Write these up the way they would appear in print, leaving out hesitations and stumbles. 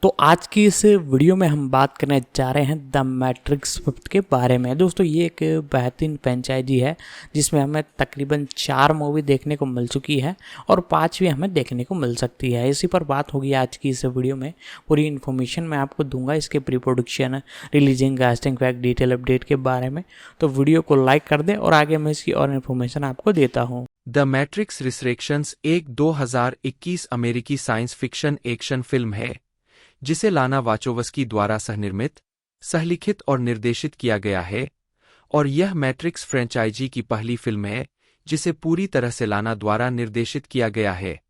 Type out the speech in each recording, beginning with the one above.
तो आज की इस वीडियो में हम बात करने जा रहे हैं द मैट्रिक्स फिफ्थ के बारे में। दोस्तों ये एक बेहतरीन फ्रेंचाइजी है जिसमें हमें तकरीबन 4 मूवी देखने को मिल चुकी है और 5 भी हमें देखने को मिल सकती है। इसी पर बात होगी आज की इस वीडियो में। पूरी इन्फॉर्मेशन मैं आपको दूंगा इसके pre production, releasing, casting, fact, detail update के बारे में। तो वीडियो को लाइक कर दें और आगे मैं इसकी और इन्फॉर्मेशन आपको देता हूँ। द मैट्रिक्स रिसरेक्शंस एक 2021 अमेरिकी साइंस फिक्शन एक्शन फिल्म है जिसे लाना वाचोवस्की द्वारा सहनिर्मित, सहलिखित और निर्देशित किया गया है, और यह मैट्रिक्स फ्रेंचाइजी की पहली फिल्म है जिसे पूरी तरह से लाना द्वारा निर्देशित किया गया है।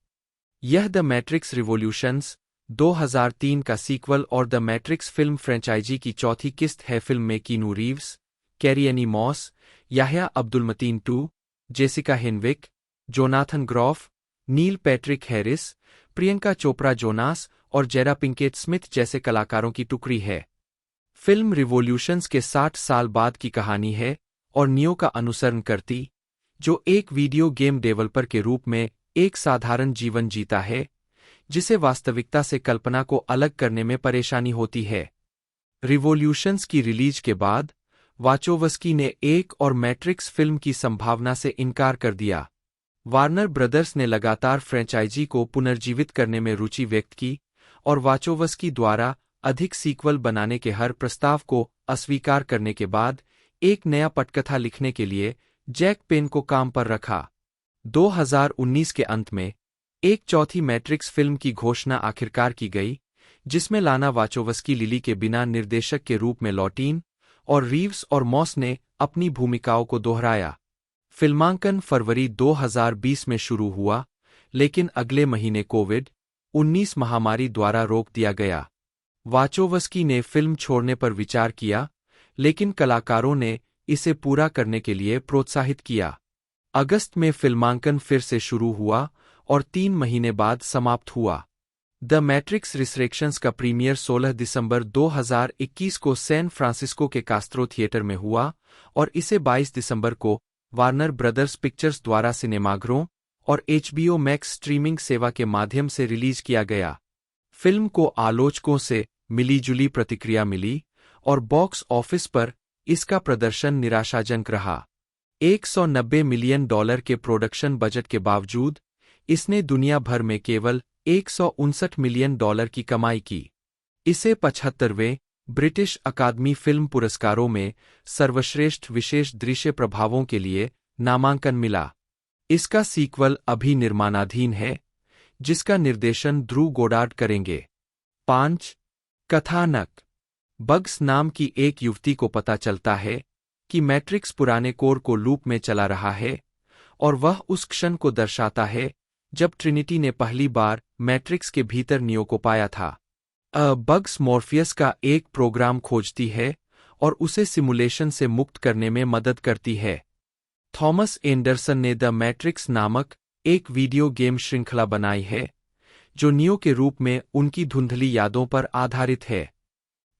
यह द मैट्रिक्स रिवॉल्यूशंस 2003 का सीक्वल और द मैट्रिक्स फिल्म फ्रेंचाइजी की चौथी किस्त है। फिल्म में Keanu Reeves, Carrie Anne Moss, Yahya Abdul Mateen two, Jessica Henwick, Jonathan Groff, Neil Patrick Harris, Priyanka Chopra Jonas और जेरा पिंकेट स्मिथ जैसे कलाकारों की टुकड़ी है। फिल्म रिवॉल्यूशंस के 60 साल बाद की कहानी है और नियो का अनुसरण करती, जो एक वीडियो गेम डेवलपर के रूप में एक साधारण जीवन जीता है जिसे वास्तविकता से कल्पना को अलग करने में परेशानी होती है। रिवॉल्यूशंस की रिलीज के बाद वाचोवस्की ने एक और मैट्रिक्स फिल्म की संभावना से इनकार कर दिया। वार्नर ब्रदर्स ने लगातार फ्रेंचाइजी को पुनर्जीवित करने में रुचि व्यक्त की और वाचोवस्की द्वारा अधिक सीक्वल बनाने के हर प्रस्ताव को अस्वीकार करने के बाद एक नया पटकथा लिखने के लिए जैक पेन को काम पर रखा। 2019 के अंत में एक चौथी मैट्रिक्स फिल्म की घोषणा आखिरकार की गई जिसमें लाना वाचोवस्की लिली के बिना निर्देशक के रूप में लौटीं और रीव्स और मॉस ने अपनी भूमिकाओं को दोहराया। फिल्मांकन फरवरी 2020 में शुरू हुआ, लेकिन अगले महीने कोविड-19 महामारी द्वारा रोक दिया गया। वाचोवस्की ने फिल्म छोड़ने पर विचार किया, लेकिन कलाकारों ने इसे पूरा करने के लिए प्रोत्साहित किया। अगस्त में फिल्मांकन फिर से शुरू हुआ और 3 महीने बाद समाप्त हुआ। द मैट्रिक्स रिसरेक्शंस का प्रीमियर 16 दिसंबर 2021 को सैन फ्रांसिस्को के कास्त्रो थिएटर में हुआ और इसे 22 दिसंबर को वार्नर ब्रदर्स पिक्चर्स द्वारा सिनेमाघरों और HBO मैक्स स्ट्रीमिंग सेवा के माध्यम से रिलीज किया गया। फिल्म को आलोचकों से मिली-जुली प्रतिक्रिया मिली और बॉक्स ऑफिस पर इसका प्रदर्शन निराशाजनक रहा। $190 मिलियन के प्रोडक्शन बजट के बावजूद इसने दुनिया भर में केवल $159 मिलियन की कमाई की। इसे 75वें ब्रिटिश अकादमी फिल्म पुरस्कारों में सर्वश्रेष्ठ विशेष दृश्य प्रभावों के लिए नामांकन मिला। इसका सीक्वल अभी निर्माणाधीन है, जिसका निर्देशन ध्रुव गोडार्ड करेंगे। 5. कथानक। बग्स नाम की एक युवती को पता चलता है कि मैट्रिक्स पुराने कोर को लूप में चला रहा है और वह उस क्षण को दर्शाता है जब ट्रिनिटी ने पहली बार मैट्रिक्स के भीतर नियो को पाया था। बग्स मॉर्फियस का एक प्रोग्राम खोजती है और उसे सिमुलेशन से मुक्त करने में मदद करती है। थॉमस एंडरसन ने द मैट्रिक्स नामक एक वीडियो गेम श्रृंखला बनाई है जो नियो के रूप में उनकी धुंधली यादों पर आधारित है।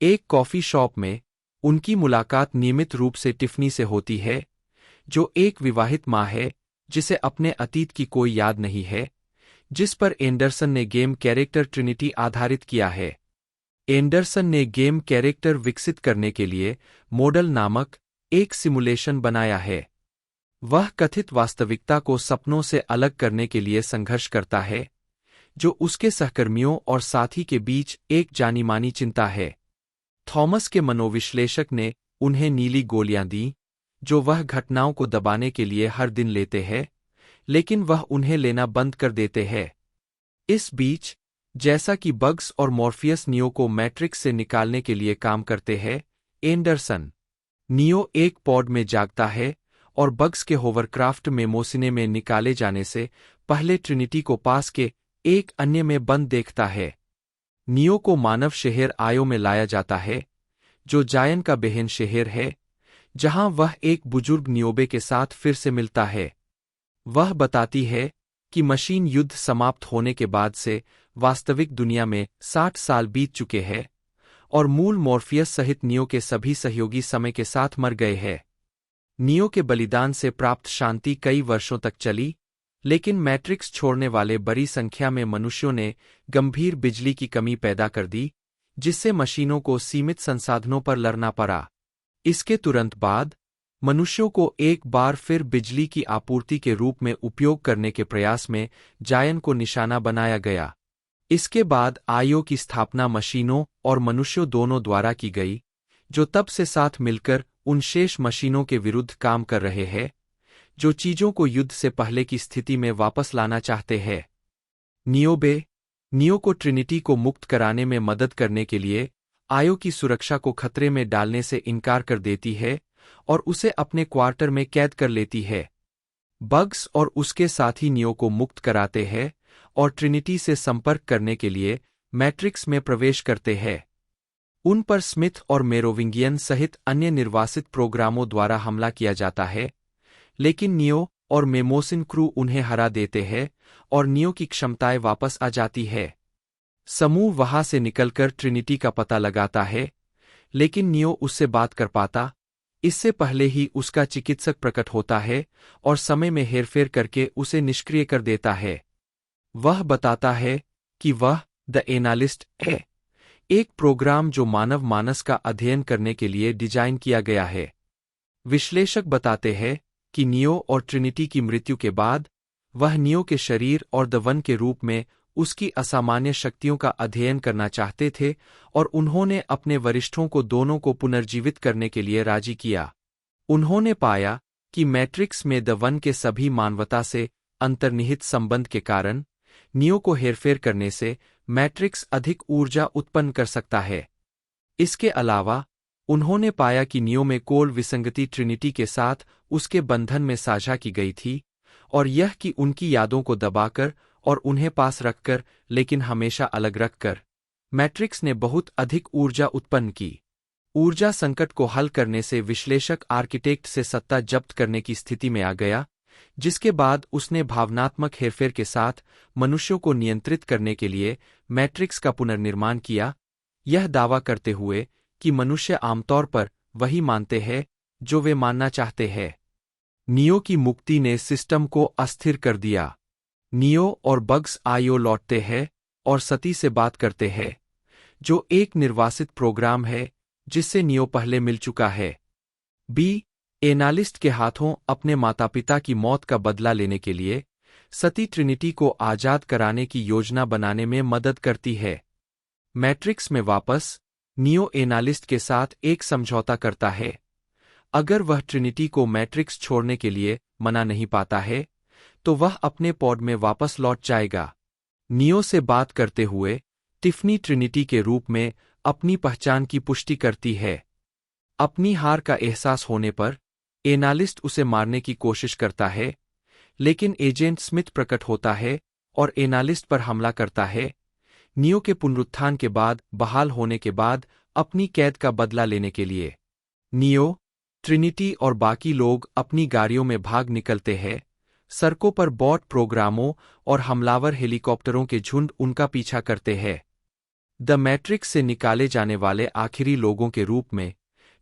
एक कॉफी शॉप में उनकी मुलाकात नियमित रूप से टिफ़नी से होती है, जो एक विवाहित माँ है जिसे अपने अतीत की कोई याद नहीं है, जिस पर एंडरसन ने गेम कैरेक्टर ट्रिनिटी आधारित किया है। एंडरसन ने गेम कैरेक्टर विकसित करने के लिए मॉडल नामक एक सिमुलेशन बनाया है। वह कथित वास्तविकता को सपनों से अलग करने के लिए संघर्ष करता है, जो उसके सहकर्मियों और साथी के बीच एक जानी-मानी चिंता है। थॉमस के मनोविश्लेषक ने उन्हें नीली गोलियां दी, जो वह घटनाओं को दबाने के लिए हर दिन लेते हैं, लेकिन वह उन्हें लेना बंद कर देते हैं। इस बीच, जैसा कि बग्स और मॉर्फियस नियो को मैट्रिक्स से निकालने के लिए काम करते हैं, एंडरसन नियो एक पॉड में जागता है और बग्स के होवरक्राफ्ट में मोसिने में निकाले जाने से पहले ट्रिनिटी को पास के एक अन्य में बंद देखता है। नियो को मानव शहर आयो में लाया जाता है, जो जायन का बहन शहर है, जहां वह एक बुजुर्ग नियोबे के साथ फिर से मिलता है। वह बताती है कि मशीन युद्ध समाप्त होने के बाद से वास्तविक दुनिया में 60 साल बीत चुके हैं और मूल मॉर्फियस सहित नियो के सभी सहयोगी समय के साथ मर गए हैं। नियो के बलिदान से प्राप्त शांति कई वर्षों तक चली, लेकिन मैट्रिक्स छोड़ने वाले बड़ी संख्या में मनुष्यों ने गंभीर बिजली की कमी पैदा कर दी, जिससे मशीनों को सीमित संसाधनों पर लड़ना पड़ा। इसके तुरंत बाद मनुष्यों को एक बार फिर बिजली की आपूर्ति के रूप में उपयोग करने के प्रयास में जायन को निशाना बनाया गया। इसके बाद आईओ की स्थापना मशीनों और मनुष्यों दोनों द्वारा की गई, जो तब से साथ मिलकर उन शेष मशीनों के विरुद्ध काम कर रहे हैं जो चीजों को युद्ध से पहले की स्थिति में वापस लाना चाहते हैं। नियो को ट्रिनिटी को मुक्त कराने में मदद करने के लिए आईओ की सुरक्षा को खतरे में डालने से इनकार कर देती है और उसे अपने क्वार्टर में कैद कर लेती है। बग्स और उसके साथी नियो को मुक्त कराते हैं और ट्रिनिटी से संपर्क करने के लिए मैट्रिक्स में प्रवेश करते हैं। उन पर स्मिथ और मेरोविंगियन सहित अन्य निर्वासित प्रोग्रामों द्वारा हमला किया जाता है, लेकिन नियो और मेमोसिन क्रू उन्हें हरा देते हैं और नियो की क्षमताएं वापस आ जाती है। समूह वहां से निकलकर ट्रिनिटी का पता लगाता है, लेकिन नियो उससे बात कर पाता इससे पहले ही उसका चिकित्सक प्रकट होता है और समय में हेरफेर करके उसे निष्क्रिय कर देता है। वह बताता है कि वह द एनालिस्ट है, एक प्रोग्राम जो मानव मानस का अध्ययन करने के लिए डिजाइन किया गया है। विश्लेषक बताते हैं कि नियो और ट्रिनिटी की मृत्यु के बाद वह नियो के शरीर और द वन के रूप में उसकी असामान्य शक्तियों का अध्ययन करना चाहते थे और उन्होंने अपने वरिष्ठों को दोनों को पुनर्जीवित करने के लिए राजी किया। उन्होंने पाया कि मैट्रिक्स में द वन के सभी मानवता से अंतर्निहित संबंध के कारण नियो को हेरफेर करने से मैट्रिक्स अधिक ऊर्जा उत्पन्न कर सकता है। इसके अलावा उन्होंने पाया कि नियो में कोल विसंगति ट्रिनिटी के साथ उसके बंधन में साझा की गई थी और यह कि उनकी यादों को दबाकर और उन्हें पास रखकर लेकिन हमेशा अलग रखकर मैट्रिक्स ने बहुत अधिक ऊर्जा उत्पन्न की। ऊर्जा संकट को हल करने से विश्लेषक आर्किटेक्ट से सत्ता जब्त करने की स्थिति में आ गया, जिसके बाद उसने भावनात्मक हेरफेर के साथ मनुष्यों को नियंत्रित करने के लिए मैट्रिक्स का पुनर्निर्माण किया, यह दावा करते हुए कि मनुष्य आमतौर पर वही मानते हैं जो वे मानना चाहते हैं। नियो की मुक्ति ने सिस्टम को अस्थिर कर दिया। नियो और बग्स आईओ लौटते हैं और सती से बात करते हैं, जो एक निर्वासित प्रोग्राम है जिससे नियो पहले मिल चुका है। एनालिस्ट के हाथों अपने माता पिता की मौत का बदला लेने के लिए सती ट्रिनिटी को आजाद कराने की योजना बनाने में मदद करती है। मैट्रिक्स में वापस नियो एनालिस्ट के साथ एक समझौता करता है। अगर वह ट्रिनिटी को मैट्रिक्स छोड़ने के लिए मना नहीं पाता है तो वह अपने पॉड में वापस लौट जाएगा। नियो से बात करते हुए टिफ़नी ट्रिनिटी के रूप में अपनी पहचान की पुष्टि करती है। अपनी हार का एहसास होने पर एनालिस्ट उसे मारने की कोशिश करता है, लेकिन एजेंट स्मिथ प्रकट होता है और एनालिस्ट पर हमला करता है। नियो के पुनरुत्थान के बाद बहाल होने के बाद अपनी कैद का बदला लेने के लिए नियो, ट्रिनिटी और बाकी लोग अपनी गाड़ियों में भाग निकलते हैं। सड़कों पर बॉट प्रोग्रामों और हमलावर हेलीकॉप्टरों के झुंड उनका पीछा करते हैं। द मैट्रिक्स से निकाले जाने वाले आखिरी लोगों के रूप में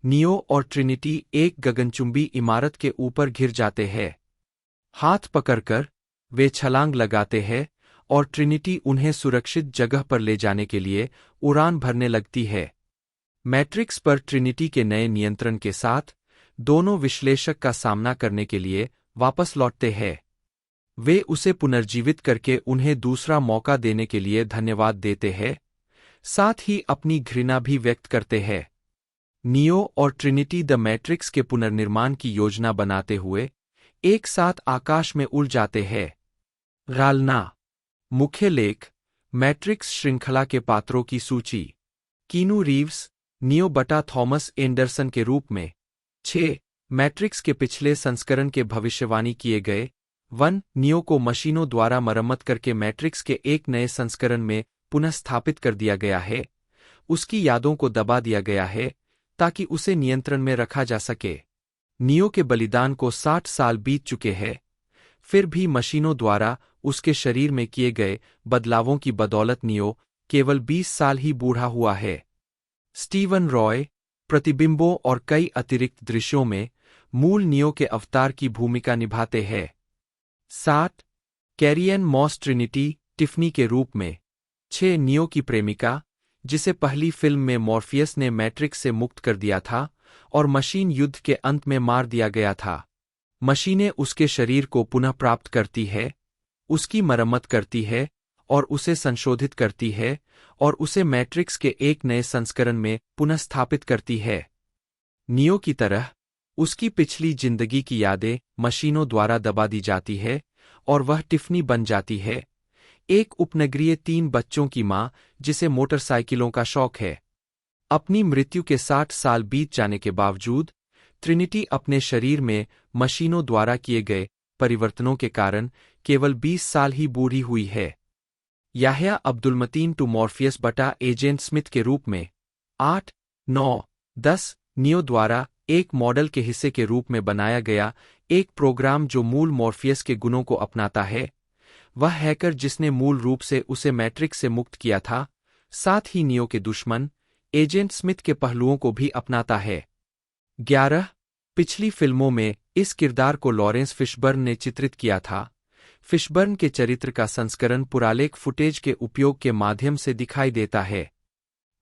नियो और ट्रिनिटी एक गगनचुंबी इमारत के ऊपर घिर जाते हैं। हाथ पकड़कर वे छलांग लगाते हैं और ट्रिनिटी उन्हें सुरक्षित जगह पर ले जाने के लिए उड़ान भरने लगती है। मैट्रिक्स पर ट्रिनिटी के नए नियंत्रण के साथ दोनों विश्लेषक का सामना करने के लिए वापस लौटते हैं। वे उसे पुनर्जीवित करके उन्हें दूसरा मौका देने के लिए धन्यवाद देते हैं, साथ ही अपनी घृणा भी व्यक्त करते हैं। नियो और ट्रिनिटी द मैट्रिक्स के पुनर्निर्माण की योजना बनाते हुए एक साथ आकाश में उड़ जाते हैं। गालना मुख्य लेख मैट्रिक्स श्रृंखला के पात्रों की सूची। कीनू रीव्स, नियो बटा थॉमस एंडरसन के रूप में। 6. मैट्रिक्स के पिछले संस्करण के भविष्यवाणी किए गए। 1. नियो को मशीनों द्वारा मरम्मत करके मैट्रिक्स के एक नए संस्करण में पुनः स्थापित कर दिया गया है। उसकी यादों को दबा दिया गया है ताकि उसे नियंत्रण में रखा जा सके। नियो के बलिदान को 60 साल बीत चुके हैं, फिर भी मशीनों द्वारा उसके शरीर में किए गए बदलावों की बदौलत नियो केवल 20 साल ही बूढ़ा हुआ है। स्टीवन रॉय प्रतिबिंबों और कई अतिरिक्त दृश्यों में मूल नियो के अवतार की भूमिका निभाते हैं। 7. कैरियन मॉस ट्रिनिटी टिफ़नी के रूप में। 6. नियो की प्रेमिका, जिसे पहली फिल्म में मॉर्फियस ने मैट्रिक्स से मुक्त कर दिया था और मशीन युद्ध के अंत में मार दिया गया था। मशीनें उसके शरीर को पुनः प्राप्त करती है, उसकी मरम्मत करती है और उसे संशोधित करती है और उसे मैट्रिक्स के एक नए संस्करण में पुनः स्थापित करती है। नियो की तरह उसकी पिछली जिंदगी की यादें मशीनों द्वारा दबा दी जाती है और वह टिफ़नी बन जाती है, एक उपनगरीय 3 बच्चों की मां जिसे मोटरसाइकिलों का शौक है। अपनी मृत्यु के 60 साल बीत जाने के बावजूद ट्रिनिटी अपने शरीर में मशीनों द्वारा किए गए परिवर्तनों के कारण केवल 20 साल ही बूढ़ी हुई है। याह्या अब्दुल-मतीन टू मॉर्फियस बटा एजेंट स्मिथ के रूप में 8, 9, 10 नियो द्वारा एक मॉडल के हिस्से के रूप में बनाया गया एक प्रोग्राम जो मूल मॉर्फियस के गुणों को अपनाता है। वह हैकर जिसने मूल रूप से उसे मैट्रिक्स से मुक्त किया था, साथ ही नियो के दुश्मन एजेंट स्मिथ के पहलुओं को भी अपनाता है। 11 पिछली फिल्मों में इस किरदार को लॉरेंस फिशबर्न ने चित्रित किया था। फिशबर्न के चरित्र का संस्करण पुरालेख फुटेज के उपयोग के माध्यम से दिखाई देता है।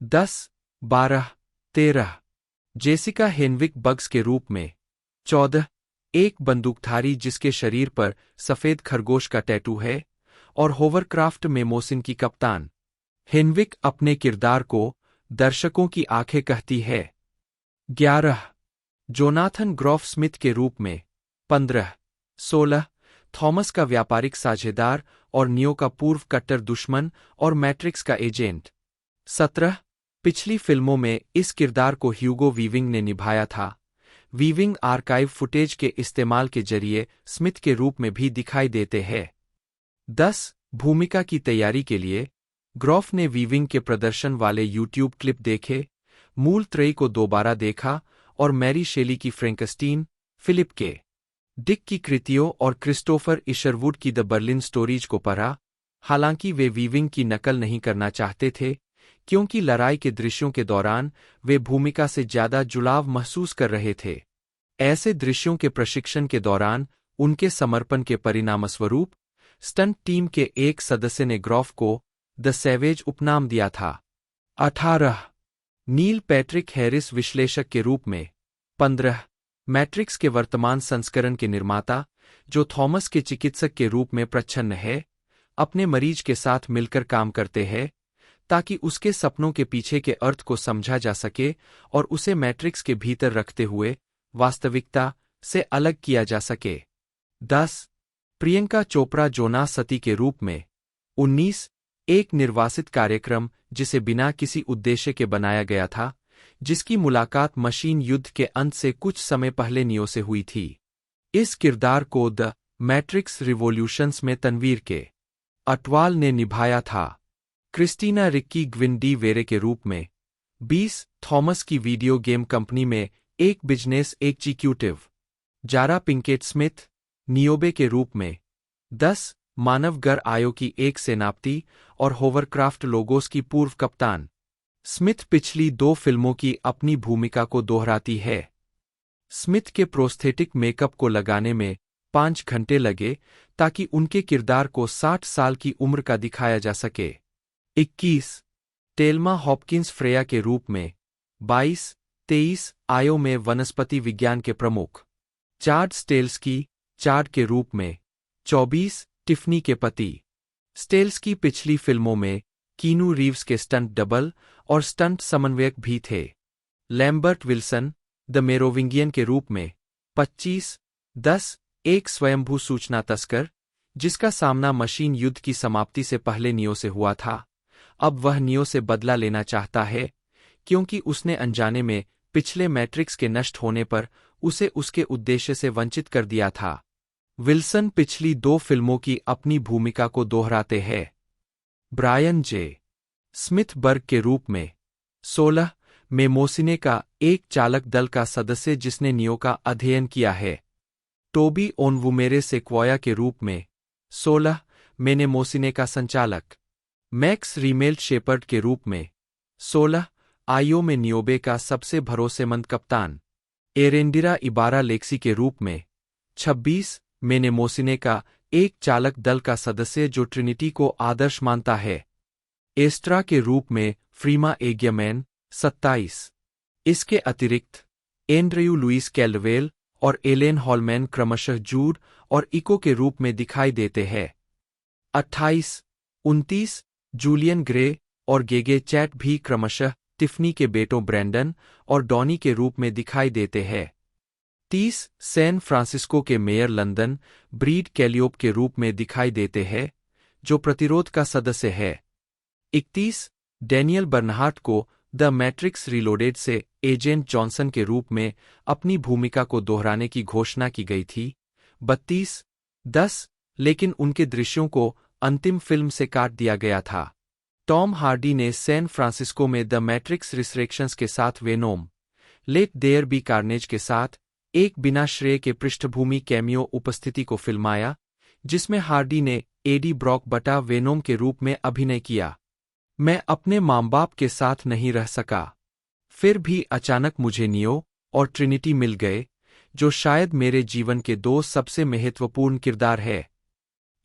10, 12, 13 जेसिका हेनविक बग्स के रूप में। 14 एक बंदूकधारी जिसके शरीर पर सफेद खरगोश का टैटू है और होवरक्राफ्ट में मोसिन की कप्तान। हेनविक अपने किरदार को दर्शकों की आंखें कहती है। 11 जोनाथन ग्रॉफ स्मिथ के रूप में। 15 16 थॉमस का व्यापारिक साझेदार और नियो का पूर्व कट्टर दुश्मन और मैट्रिक्स का एजेंट। 17 पिछली फिल्मों में इस किरदार को ह्यूगो वीविंग ने निभाया था। वीविंग आर्काइव फुटेज के इस्तेमाल के जरिए स्मिथ के रूप में भी दिखाई देते हैं। 10 भूमिका की तैयारी के लिए ग्रॉफ ने वीविंग के प्रदर्शन वाले यूट्यूब क्लिप देखे, मूल त्रयी को दोबारा देखा और मैरी शेली की फ्रैंकस्टीन, फिलिप के डिक की कृतियों और क्रिस्टोफर इशरवुड की द बर्लिन स्टोरीज को पढ़ा। हालांकि वे वीविंग की नकल नहीं करना चाहते थे, क्योंकि लड़ाई के दृश्यों के दौरान वे भूमिका से ज्यादा जुड़ाव महसूस कर रहे थे। ऐसे दृश्यों के प्रशिक्षण के दौरान उनके समर्पण के परिणामस्वरूप स्टंट टीम के एक सदस्य ने ग्रॉफ को द सैवेज उपनाम दिया था। 18 नील पैट्रिक हैरिस विश्लेषक के रूप में। 15 मैट्रिक्स के वर्तमान संस्करण के निर्माता, जो थॉमस के चिकित्सक के रूप में प्रच्छन्न है, अपने मरीज के साथ मिलकर काम करते हैं ताकि उसके सपनों के पीछे के अर्थ को समझा जा सके और उसे मैट्रिक्स के भीतर रखते हुए वास्तविकता से अलग किया जा सके। 10 प्रियंका चोपड़ा जोनास सती के रूप में। 19 एक निर्वासित कार्यक्रम जिसे बिना किसी उद्देश्य के बनाया गया था, जिसकी मुलाकात मशीन युद्ध के अंत से कुछ समय पहले नियो से हुई थी। इस किरदार को द मैट्रिक्स रिवॉल्यूशंस में तनवीर के अटवाल ने निभाया था। क्रिस्टीना रिक्की ग्विन डी वेरे के रूप में। 20 थॉमस की वीडियो गेम कंपनी में एक business executive, Jada Pinkett Smith, Niobe के रूप में। 10 मानव गर आयो की एक सेनापति और होवरक्राफ्ट लोगोस की पूर्व कप्तान। स्मिथ पिछली 2 फिल्मों की अपनी भूमिका को दोहराती है। स्मिथ के प्रोस्थेटिक मेकअप को लगाने में 5 घंटे लगे ताकि उनके किरदार को 60 साल की उम्र का दिखाया जा सके। 21 टेल्मा हॉपकिंस फ्रेया के रूप में। 22-23 आयो में वनस्पति विज्ञान के प्रमुख। चार्ड स्टेल्स्की चार्ड के रूप में। 24 टिफ़नी के पति। स्टेल्स्की पिछली फिल्मों में कीनू रीव्स के स्टंट डबल और स्टंट समन्वयक भी थे। लैम्बर्ट विल्सन द मेरोविंगियन के रूप में। 25-10 एक स्वयंभू सूचना तस्कर, जिसका सामना मशीन युद्ध की समाप्ति से पहले नियो से हुआ था, अब वह नियो से बदला लेना चाहता है, क्योंकि उसने अनजाने में पिछले मैट्रिक्स के नष्ट होने पर उसे उसके उद्देश्य से वंचित कर दिया था। विल्सन पिछली 2 फिल्मों की अपनी भूमिका को दोहराते हैं। ब्रायन जे स्मिथ बर्ग के रूप में। 16 में मोसिने का एक चालक दल का सदस्य जिसने नियो का अध्ययन किया है। टोबी ओनवुमेरे सेक्वोया के रूप में। 16 मैंने मोसिने का संचालक। मैक्स रीमेल्ट शेपर्ड के रूप में। 16 आईओ में नियोबे का सबसे भरोसेमंद कप्तान। एरेंडिरा इबारा लेक्सी के रूप में। 26 मैंने मोसिने का एक चालक दल का सदस्य जो ट्रिनिटी को आदर्श मानता है। एस्ट्रा के रूप में फ्रीमा एग्यमैन 27। इसके अतिरिक्त एंड्रयू लुइस कैल्डवेल और एलेन हॉलमैन क्रमशः जूड और इको के रूप में दिखाई देते हैं। 28, 29 जूलियन ग्रे और गेगे चैट भी क्रमशः टिफ़नी के बेटों ब्रैंडन और डॉनी के रूप में दिखाई देते हैं। 30 सैन फ्रांसिस्को के मेयर लंदन ब्रीड कैलियोप के रूप में दिखाई देते हैं, जो प्रतिरोध का सदस्य है। 31 डैनियल बर्नहार्ट को द मैट्रिक्स रीलोडेड से एजेंट जॉनसन के रूप में अपनी भूमिका को दोहराने की घोषणा की गई थी। 32 10 लेकिन उनके दृश्यों को अंतिम फिल्म से काट दिया गया था। टॉम हार्डी ने सैन फ्रांसिस्को में द मैट्रिक्स रिसरेक्शंस के साथ Venom Let there be Carnage के साथ एक बिना श्रेय के पृष्ठभूमि कैमियो उपस्थिति को फिल्माया, जिसमें हार्डी ने एडी ब्रॉक बटा वेनोम के रूप में अभिनय किया। मैं अपने माँ बाप के साथ नहीं रह सका, फिर भी अचानक मुझे नियो और ट्रिनिटी मिल गए, जो शायद मेरे जीवन के दो सबसे महत्वपूर्ण किरदार है।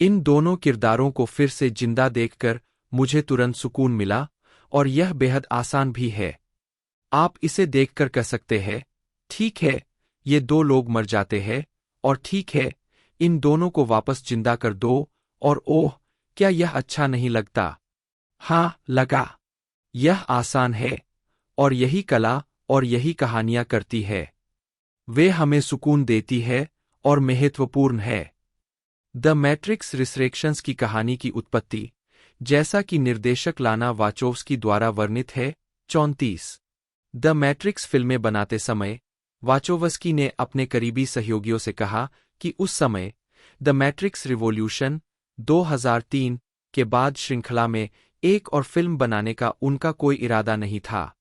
इन दोनों किरदारों को फिर से जिंदा देखकर मुझे तुरंत सुकून मिला, और यह बेहद आसान भी है। आप इसे देखकर कह सकते हैं, ठीक है, ये दो लोग मर जाते हैं, और ठीक है, इन दोनों को वापस जिंदा कर दो, और ओह, क्या यह अच्छा नहीं लगता? हाँ, लगा। यह आसान है, और यही कला और यही कहानियां करती है। वे हमें सुकून देती है और महत्वपूर्ण है। द मैट्रिक्स रिसरेक्शंस की कहानी की उत्पत्ति, जैसा कि निर्देशक लाना वाचोव्स्की द्वारा वर्णित है। 34 द मैट्रिक्स फिल्में बनाते समय वाचोवस्की ने अपने करीबी सहयोगियों से कहा कि उस समय द मैट्रिक्स रिवॉल्यूशन 2003 के बाद श्रृंखला में एक और फिल्म बनाने का उनका कोई इरादा नहीं था।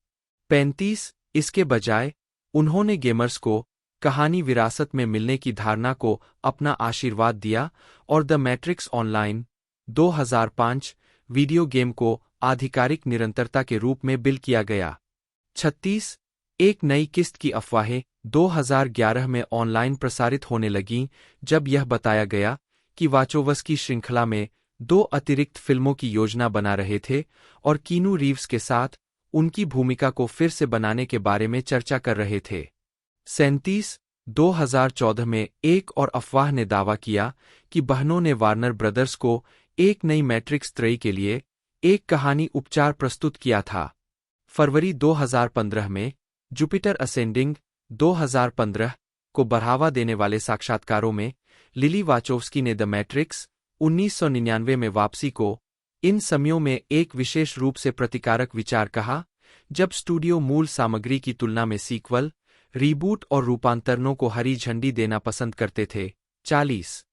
35 इसके बजाय उन्होंने गेमर्स को कहानी विरासत में मिलने की धारणा को अपना आशीर्वाद दिया और the matrix online 2005 video game को आधिकारिक निरंतरता के रूप में बिल किया गया। 36 एक नई किस्त की अफवाहें 2011 में ऑनलाइन प्रसारित होने लगीं, जब यह बताया गया कि वाचोवस्की श्रृंखला में 2 अतिरिक्त फिल्मों की योजना बना रहे थे और कीनू रीव्स के साथ उनकी भूमिका को फिर से बनाने के बारे में चर्चा कर रहे थे। 37 2014 में एक और अफवाह ने दावा किया कि बहनों ने वार्नर ब्रदर्स को एक नई मैट्रिक्स त्रयी के लिए एक कहानी उपचार प्रस्तुत किया था। फरवरी 2015 में जुपिटर असेंडिंग 2015 को बढ़ावा देने वाले साक्षात्कारों में लिली वाचोव्स्की ने द मैट्रिक्स 1999 में वापसी को इन समयों में एक विशेष रूप से प्रतिकारक विचार कहा, जब स्टूडियो मूल सामग्री की तुलना में सीक्वल, रीबूट और रूपांतरणों को हरी झंडी देना पसंद करते थे। 40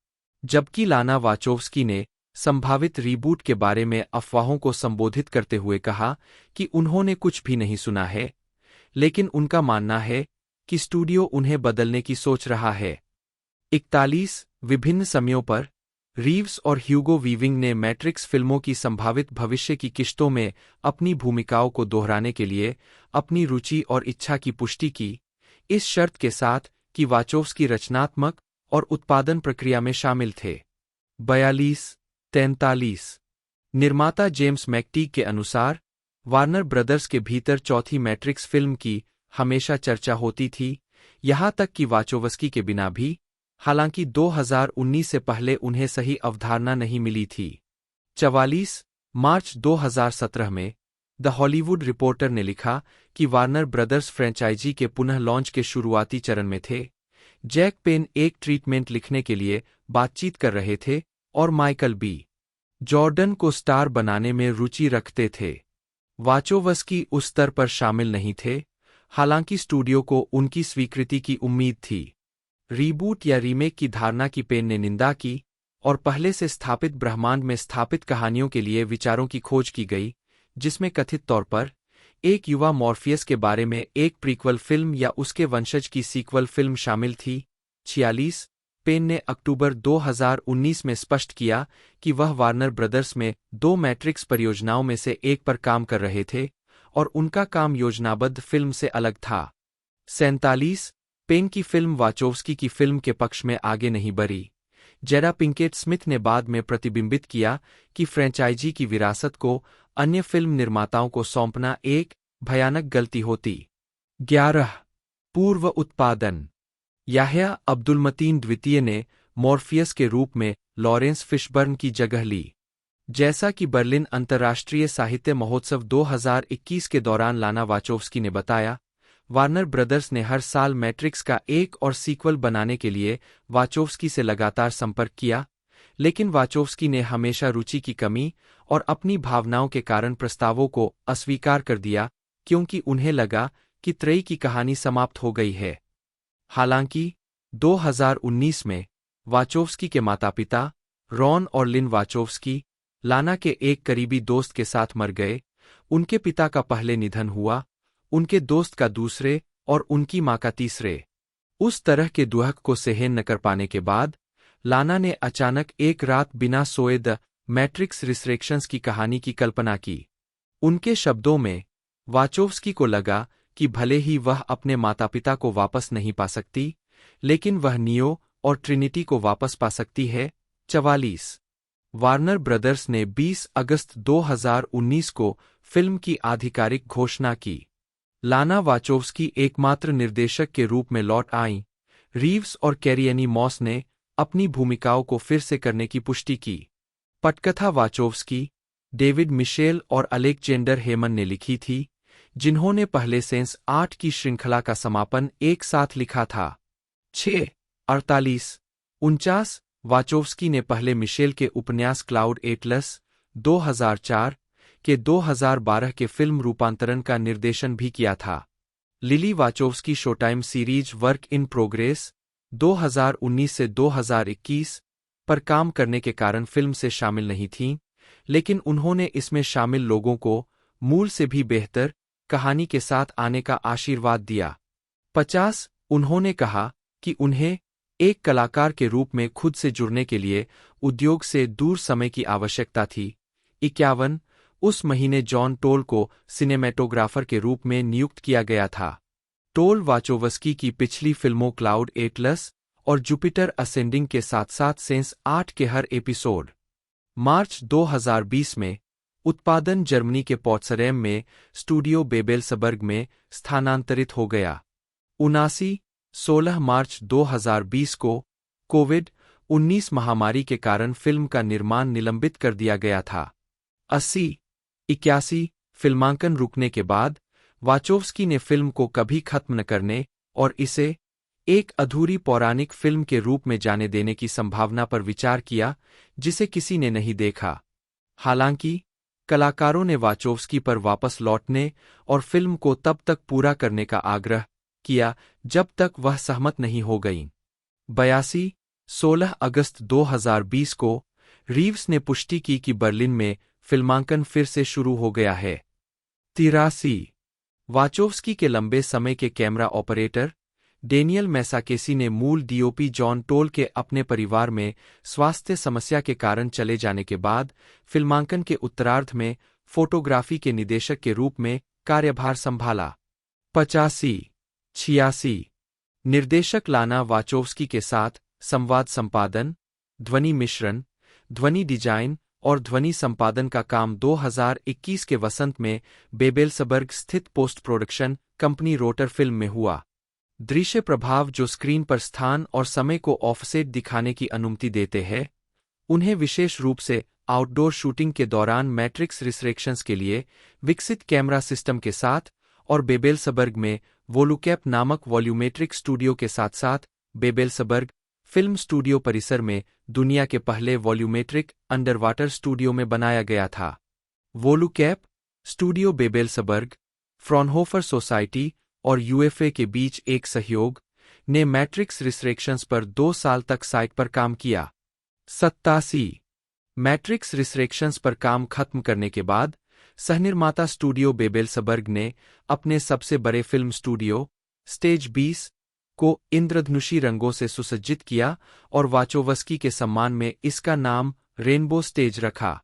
जबकि लाना वाचोव्स्की ने संभावित रीबूट के बारे में अफवाहों को संबोधित करते हुए कहा कि उन्होंने कुछ भी नहीं सुना है, लेकिन उनका मानना है कि स्टूडियो उन्हें बदलने की सोच रहा है। 41 विभिन्न समयों पर रीव्स और ह्यूगो वीविंग ने मैट्रिक्स फिल्मों की संभावित भविष्य की किश्तों में अपनी भूमिकाओं को दोहराने के लिए अपनी रुचि और इच्छा की पुष्टि की, इस शर्त के साथ कि वाचोव्स्की रचनात्मक और उत्पादन प्रक्रिया में शामिल थे। 43 निर्माता जेम्स मैकटीग के अनुसार वार्नर ब्रदर्स के भीतर चौथी मैट्रिक्स फिल्म की हमेशा चर्चा होती थी, यहां तक कि वाचोवस्की के बिना भी, हालांकि 2019 से पहले उन्हें सही अवधारणा नहीं मिली थी। 44 मार्च 2017 में द हॉलीवुड रिपोर्टर ने लिखा कि वार्नर ब्रदर्स फ्रेंचाइजी के पुनः लॉन्च के शुरुआती चरण में थे। जैक पेन एक ट्रीटमेंट लिखने के लिए बातचीत कर रहे थे और माइकल बी जॉर्डन को स्टार बनाने में रुचि रखते थे। वाचोवस्की उस स्तर पर शामिल नहीं थे, हालांकि स्टूडियो को उनकी स्वीकृति की उम्मीद थी। रीबूट या रीमेक की धारणा की पेन ने निंदा की और पहले से स्थापित ब्रह्मांड में स्थापित कहानियों के लिए विचारों की खोज की गई, जिसमें कथित तौर पर एक युवा मॉर्फियस के बारे में एक प्रीक्वल फिल्म या उसके वंशज की सीक्वल फिल्म शामिल थी। 46 पेन ने अक्टूबर 2019 में स्पष्ट किया कि वह वार्नर ब्रदर्स में 2 मैट्रिक्स परियोजनाओं में से एक पर काम कर रहे थे और उनका काम योजनाबद्ध फिल्म से अलग था। 47 पेन की फिल्म वाचोव्स्की की फिल्म के पक्ष में आगे नहीं बढ़ी। जेडा पिंकेट स्मिथ ने बाद में प्रतिबिंबित किया कि फ्रेंचाइजी की विरासत को अन्य फिल्म निर्माताओं को सौंपना एक भयानक गलती होती। 11 पूर्व उत्पादन। याह्या अब्दुल मतीन द्वितीय ने मॉर्फियस के रूप में लॉरेंस फिशबर्न की जगह ली। जैसा कि बर्लिन अंतर्राष्ट्रीय साहित्य महोत्सव 2021 के दौरान लाना वाचोव्स्की ने बताया, वार्नर ब्रदर्स ने हर साल मैट्रिक्स का एक और सीक्वल बनाने के लिए वाचोव्स्की से लगातार संपर्क किया, लेकिन वाचोव्स्की ने हमेशा रुचि की कमी और अपनी भावनाओं के कारण प्रस्तावों को अस्वीकार कर दिया, क्योंकि उन्हें लगा कि त्रयी की कहानी समाप्त हो गई है। हालांकि 2019 में वाचोव्स्की के माता-पिता रॉन और लिन वाचोव्स्की लाना के एक करीबी दोस्त के साथ मर गए। उनके पिता का पहले निधन हुआ, उनके दोस्त का दूसरे और उनकी मां का तीसरे। उस तरह के दुहक को सहन न कर पाने के बाद लाना ने अचानक एक रात बिना सोए द मैट्रिक्स रिसरेक्शंस की कहानी की कल्पना की। उनके शब्दों में, वाचोव्स्की को लगा कि भले ही वह अपने माता-पिता को वापस नहीं पा सकती, लेकिन वह नियो और ट्रिनिटी को वापस पा सकती है। 44 वार्नर ब्रदर्स ने 20 अगस्त 2019 को फिल्म की आधिकारिक घोषणा की। लाना वाचोव्स्की एकमात्र निर्देशक के रूप में लौट आईं। रीव्स और कैरी-एनी मॉस ने अपनी भूमिकाओं को फिर से करने की पुष्टि की। पटकथा वाचोव्स्की, डेविड मिशेल और अलेक्जेंडर हेमन ने लिखी थी, जिन्होंने पहले सेंस 8 की श्रृंखला का समापन एक साथ लिखा था। 6 48 49 वाचोव्स्की ने पहले मिशेल के उपन्यास क्लाउड एटलस 2004 के 2012 के फिल्म रूपांतरण का निर्देशन भी किया था। Lilly Wachowski Showtime series work in progress 2019 से 2021 पर काम करने के कारण फिल्म से शामिल नहीं थीं, लेकिन उन्होंने इसमें शामिल लोगों को मूल से भी बेहतर कहानी के साथ आने का आशीर्वाद दिया। 50 उन्होंने कहा कि उन्हें एक कलाकार के रूप में खुद से जुड़ने के लिए उद्योग से दूर समय की आवश्यकता थी। 51 उस महीने जॉन टोल को सिनेमेटोग्राफर के रूप में नियुक्त किया गया था। टोल वाचोव्स्की की पिछली फिल्मों क्लाउड एटलस और जुपिटर असेंडिंग के साथ-साथ सेंस 8 के हर एपिसोड। मार्च 2020 में उत्पादन जर्मनी के पोट्सरेम में स्टूडियो बेबेल्सबर्ग में स्थानांतरित हो गया। 16 मार्च 2020 को कोविड-19 महामारी के कारण फिल्म का निर्माण निलंबित कर दिया गया था। 81 फिल्मांकन रुकने के बाद वाचोव्स्की ने फिल्म को कभी खत्म न करने और इसे एक अधूरी पौराणिक फिल्म के रूप में जाने देने की संभावना पर विचार किया, जिसे किसी ने नहीं देखा। हालांकि कलाकारों ने वाचोव्स्की पर वापस लौटने और फिल्म को तब तक पूरा करने का आग्रह किया जब तक वह सहमत नहीं हो गईं। 82 16 अगस्त 2020 को रीव्स ने पुष्टि की कि बर्लिन में फिल्मांकन फिर से शुरू हो गया है। 83 वाचोव्स्की के लंबे समय के कैमरा ऑपरेटर डेनियल मैसाकेसी ने मूल डीओपी जॉन टोल के अपने परिवार में स्वास्थ्य समस्या के कारण चले जाने के बाद फिल्मांकन के उत्तरार्ध में फोटोग्राफी के निदेशक के रूप में कार्यभार संभाला। 85 86 निर्देशक लाना वाचोव्स्की के साथ संवाद संपादन, ध्वनि मिश्रण, ध्वनि डिजाइन और ध्वनि संपादन का काम 2021 के वसंत में बेबेल्सबर्ग स्थित post production company rotor film में हुआ। दृश्य प्रभाव जो स्क्रीन पर स्थान और समय को ऑफसेट दिखाने की अनुमति देते हैं, उन्हें विशेष रूप से आउटडोर शूटिंग के दौरान मैट्रिक्स रिसरेक्शंस के लिए विकसित कैमरा सिस्टम के साथ और बेबेल्सबर्ग में वोलुकैप नामक वॉल्यूमेट्रिक स्टूडियो के साथ-साथ बेबेल्सबर्ग फिल्म स्टूडियो परिसर में दुनिया के पहले वॉल्यूमेट्रिक अंडरवाटर स्टूडियो में बनाया गया था। वोलुकैप स्टूडियो बेबेल्सबर्ग, फ्रॉनहोफर सोसाइटी और यूएफए के बीच एक सहयोग ने मैट्रिक्स रिसरेक्शंस पर 2 साल तक साइट पर काम किया। 87 मैट्रिक्स रिसरेक्शंस पर काम खत्म करने के बाद सहनिर्माता स्टूडियो बेबेल्सबर्ग ने अपने सबसे बड़े फिल्म स्टूडियो स्टेज 20 को इंद्रधनुषी रंगों से सुसज्जित किया और वाचोव्स्की के सम्मान में इसका नाम रेनबो स्टेज रखा।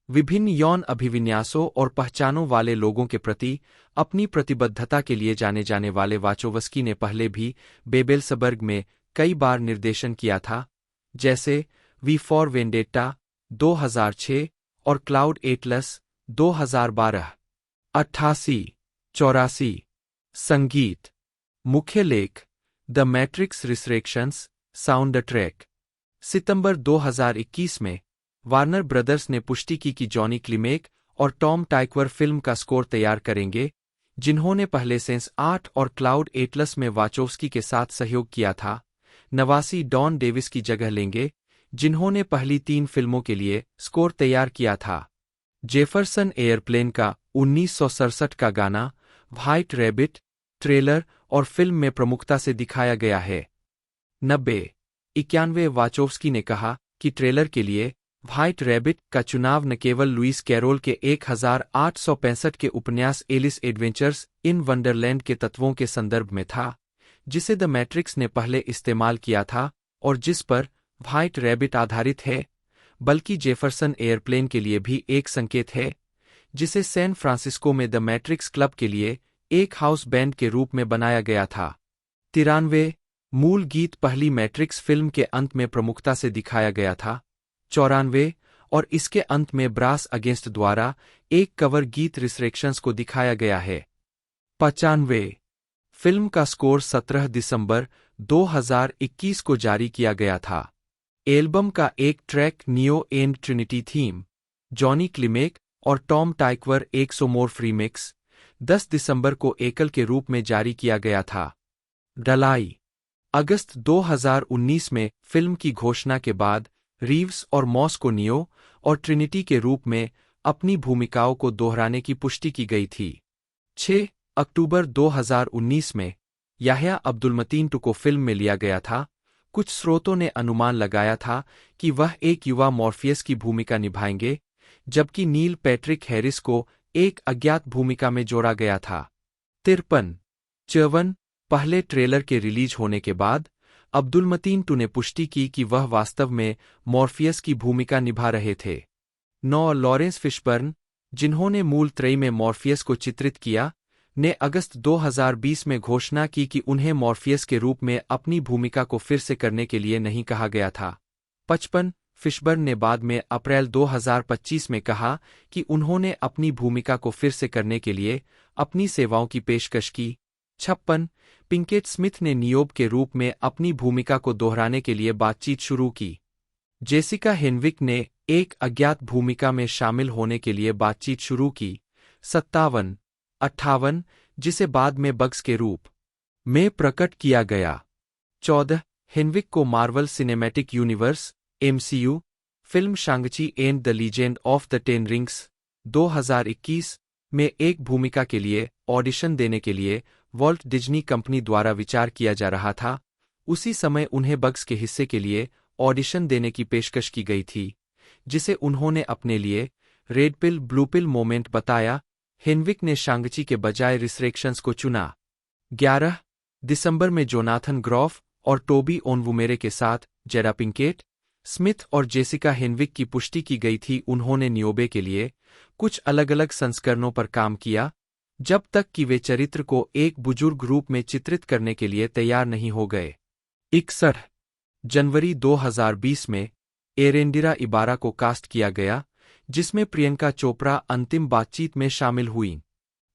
विभिन्न यौन अभिविन्यासों और पहचानों वाले लोगों के प्रति अपनी प्रतिबद्धता के लिए जाने जाने वाले वाचोव्स्की ने पहले भी बेबेल्सबर्ग में कई बार निर्देशन किया था, जैसे वी फॉर वेंडेट्टा 2006 और क्लाउड एटलस 2012। 88, 84। संगीत। मुख्य लेख द मैट्रिक्स रिसरेक्शंस साउंड ट्रैक। सितंबर 2021 में वार्नर ब्रदर्स ने पुष्टि की कि जॉनी क्लिमेक और टॉम टाइकवर फिल्म का स्कोर तैयार करेंगे, जिन्होंने पहले सेंस 8 और क्लाउड एटलस में वाचोव्स्की के साथ सहयोग किया था। नवासी डॉन डेविस की जगह लेंगे, जिन्होंने पहली 3 फिल्मों के लिए स्कोर तैयार किया था। जेफरसन एयरप्लेन का 1967 का गाना व्हाइट रैबिट ट्रेलर और फिल्म में प्रमुखता से दिखाया गया है। 91 वाचोव्स्की ने कहा कि ट्रेलर के लिए व्हाइट रैबिट का चुनाव न केवल लुइस कैरोल के 1865 के उपन्यास एलिस एडवेंचर्स इन वंडरलैंड के तत्वों के संदर्भ में था, जिसे द मैट्रिक्स ने पहले इस्तेमाल किया था और जिस पर व्हाइट रैबिट आधारित है, बल्कि जेफरसन एयरप्लेन के लिए भी एक संकेत है, जिसे सैन फ्रांसिस्को में द मैट्रिक्स क्लब के लिए एक हाउस बैंड के रूप में बनाया गया था। 93 मूल गीत पहली मैट्रिक्स फिल्म के अंत में प्रमुखता से दिखाया गया था। 94 और इसके अंत में ब्रास अगेंस्ट द्वारा एक कवर गीत रिसरेक्शंस को दिखाया गया है। 95 फिल्म का स्कोर 17 दिसंबर 2021 को जारी किया गया था। एल्बम का एक track Neo and Trinity theme, Johnny Klimek और टॉम टाइकवर एक्सोमोर्फ रीमिक्स 10 दिसंबर को एकल के रूप में जारी किया गया था। ढलाई अगस्त 2019 में फिल्म की घोषणा के बाद रीव्स और मॉस को नियो और ट्रिनिटी के रूप में अपनी भूमिकाओं को दोहराने की पुष्टि की गई थी। 6 अक्टूबर 2019 में याह्या अब्दुल-मतीन टू को फिल्म में लिया गया था। कुछ स्रोतों ने अनुमान लगाया था कि वह एक युवा मॉर्फियस की भूमिका निभाएंगे, जबकि नील पैट्रिक हैरिस को एक अज्ञात भूमिका में जोड़ा गया था। 53 पहले ट्रेलर के रिलीज होने के बाद अब्दुल-मतीन टू ने पुष्टि की कि वह वास्तव में मॉर्फियस की भूमिका निभा रहे थे। 9 लॉरेंस फिशबर्न, जिन्होंने मूल त्रयी में मॉर्फियस को चित्रित किया, ने अगस्त 2020 में घोषणा की कि उन्हें मॉर्फियस के रूप में अपनी भूमिका को फिर से करने के लिए नहीं कहा गया था। 55 फिशबर्न ने बाद में अप्रैल 2025 में कहा कि उन्होंने अपनी भूमिका को फिर से करने के लिए अपनी सेवाओं की पेशकश की। 56 पिंकेट स्मिथ ने नियोब के रूप में अपनी भूमिका को दोहराने के लिए बातचीत शुरू की। जेसिका हेनविक ने एक अज्ञात भूमिका में शामिल होने के लिए बातचीत शुरू की। 57 जिसे बाद में बग्स के रूप में प्रकट किया गया। 14 हेनविक को Marvel Cinematic Universe MCU film Shang Chi and the legend of the ten rings 2021 में एक भूमिका के लिए ऑडिशन देने के लिए वॉल्ट डिज्नी कंपनी द्वारा विचार किया जा रहा था। उसी समय उन्हें बग्स के हिस्से के लिए ऑडिशन देने की पेशकश की गई थी, जिसे उन्होंने अपने लिए red pill blue pill moment बताया। हेनविक ने शांग-ची के बजाय रिसरेक्शंस को चुना। 11 दिसंबर में जोनाथन ग्रॉफ और टोबी ओनवुमेरे के साथ जेडा पिंकेट स्मिथ और जेसिका हेनविक की पुष्टि की गई थी। उन्होंने नियोबे के लिए कुछ अलग-अलग संस्करणों पर काम किया, जब तक कि वे चरित्र को एक बुजुर्ग रूप में चित्रित करने के लिए तैयार नहीं हो गए। 61 जनवरी 2020 में एरेंडिरा इबारा को कास्ट किया गया, जिसमें प्रियंका चोपड़ा अंतिम बातचीत में शामिल हुई।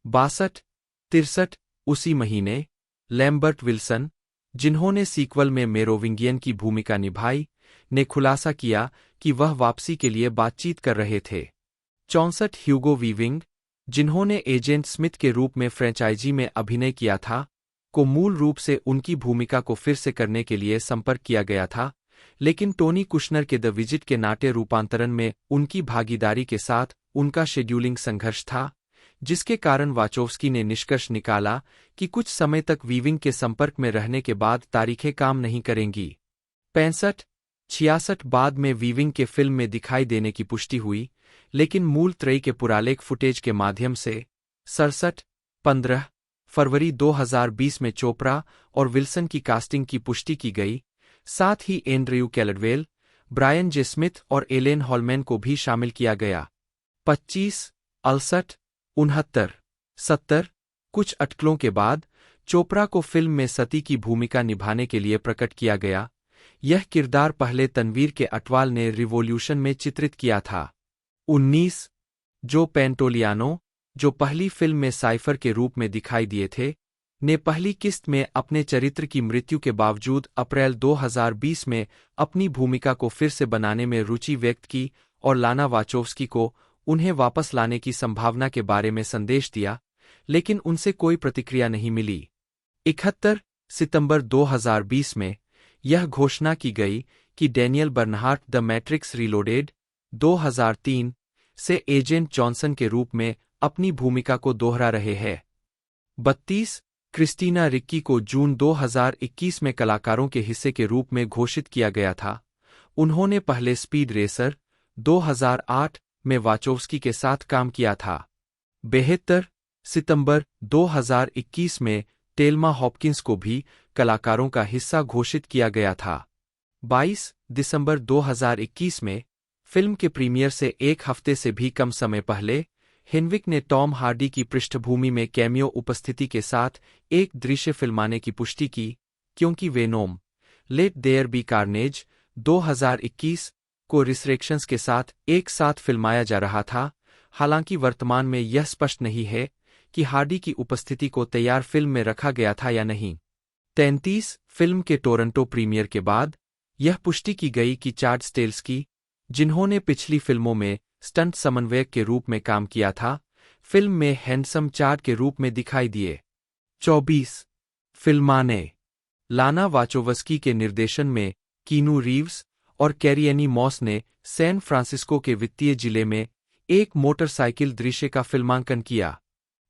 62 उसी महीने लैम्बर्ट विल्सन, जिन्होंने सीक्वल में मेरोविंगियन की भूमिका निभाई, ने खुलासा किया कि वह वापसी के लिए बातचीत कर रहे थे। 64 ह्यूगो वीविंग, जिन्होंने एजेंट स्मिथ के रूप में फ्रेंचाइजी में अभिनय किया था, को मूल रूप से उनकी भूमिका को फिर से करने के लिए संपर्क किया गया था, लेकिन टोनी कुशनर के द विजिट के नाट्य रूपांतरण में उनकी भागीदारी के साथ उनका शेड्यूलिंग संघर्ष था, जिसके कारण वाचोव्स्की ने निष्कर्ष निकाला कि कुछ समय तक वीविंग के संपर्क में रहने के बाद तारीखें काम नहीं करेंगी। 65 बाद में वीविंग के फिल्म में दिखाई देने की पुष्टि हुई, लेकिन मूल त्रयी के पुरालेख फुटेज के माध्यम से 15 फरवरी 2020 में चोपड़ा और विल्सन की कास्टिंग की पुष्टि की गई। साथ ही एंड्रयू कैलडवेल, ब्रायन जे स्मिथ और एलेन हॉलमैन को भी शामिल किया गया। 25 69 70 कुछ अटकलों के बाद चोपड़ा को फिल्म में सती की भूमिका निभाने के लिए प्रकट किया गया। यह किरदार पहले तनवीर के अटवाल ने रिवॉल्यूशन में चित्रित किया था। 19 जो पेंटोलियानो, जो पहली फिल्म में साइफर के रूप में दिखाई दिए थे, ने पहली किस्त में अपने चरित्र की मृत्यु के बावजूद अप्रैल 2020 में अपनी भूमिका को फिर से बनाने में रुचि व्यक्त की और लाना वाचोव्स्की को उन्हें वापस लाने की संभावना के बारे में संदेश दिया, लेकिन उनसे कोई प्रतिक्रिया नहीं मिली। 71 सितंबर 2020 में यह घोषणा की गई कि Daniel Bernhard the Matrix reloaded 2003 से एजेंट जॉनसन के रूप में अपनी भूमिका को दोहरा रहे हैं। 32 क्रिस्टीना रिक्की को जून 2021 में कलाकारों के हिस्से के रूप में घोषित किया गया था। उन्होंने पहले स्पीड रेसर 2008 में वाचोव्स्की के साथ काम किया था। 72 सितंबर 2021 में टेल्मा हॉपकिंस को भी कलाकारों का हिस्सा घोषित किया गया था। 22 दिसंबर 2021 में फिल्म के प्रीमियर से एक हफ्ते से भी कम समय पहले हेनविक ने टॉम हार्डी की पृष्ठभूमि में कैमियो उपस्थिति के साथ एक दृश्य फिल्माने की पुष्टि की, क्योंकि Venom Let there be Carnage 2021 को रिसरेक्शंस के साथ एक साथ फिल्माया जा रहा था। हालांकि वर्तमान में यह स्पष्ट नहीं है कि हार्डी की उपस्थिति को तैयार फिल्म में रखा गया था या नहीं। 33 फिल्म के टोरंटो प्रीमियर के बाद यह पुष्टि की गई कि चाड स्टेल्स्की, जिन्होंने पिछली फिल्मों में स्टंट समन्वयक के रूप में काम किया था, फिल्म में हैंडसम चाड के रूप में दिखाई दिए। 24 फिल्माने लाना वाचोवस्की के निर्देशन में कीनू रीव्स और कैरिएनी मॉस ने सैन फ्रांसिस्को के वित्तीय जिले में एक मोटरसाइकिल दृश्य का फिल्मांकन किया।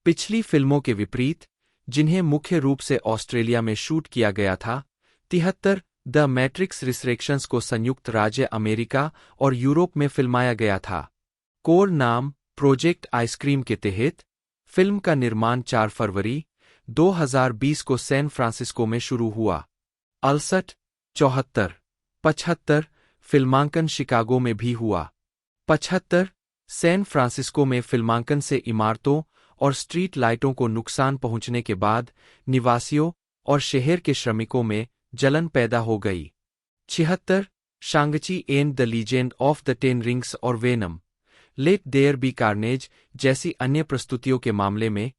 पिछली फिल्मों के विपरीत, जिन्हें मुख्य रूप से ऑस्ट्रेलिया में शूट किया गया था, 73 द मैट्रिक्स रिसरेक्शंस को संयुक्त राज्य अमेरिका और यूरोप में फिल्माया गया था। कोर नाम प्रोजेक्ट आइसक्रीम के तहत फिल्म का निर्माण 4 फरवरी 2020 को सैन फ्रांसिस्को में शुरू हुआ। 68 74 75 फिल्मांकन शिकागो में भी हुआ। 75 सैन फ्रांसिस्को में फिल्मांकन से इमारतों और स्ट्रीट लाइटों को नुकसान पहुंचने के बाद निवासियों और शहर के श्रमिकों में जलन पैदा हो गई। 76 Shang Chi and the legend of the 10 rings और Venom let there be Carnage जैसी अन्य प्रस्तुतियों के मामले में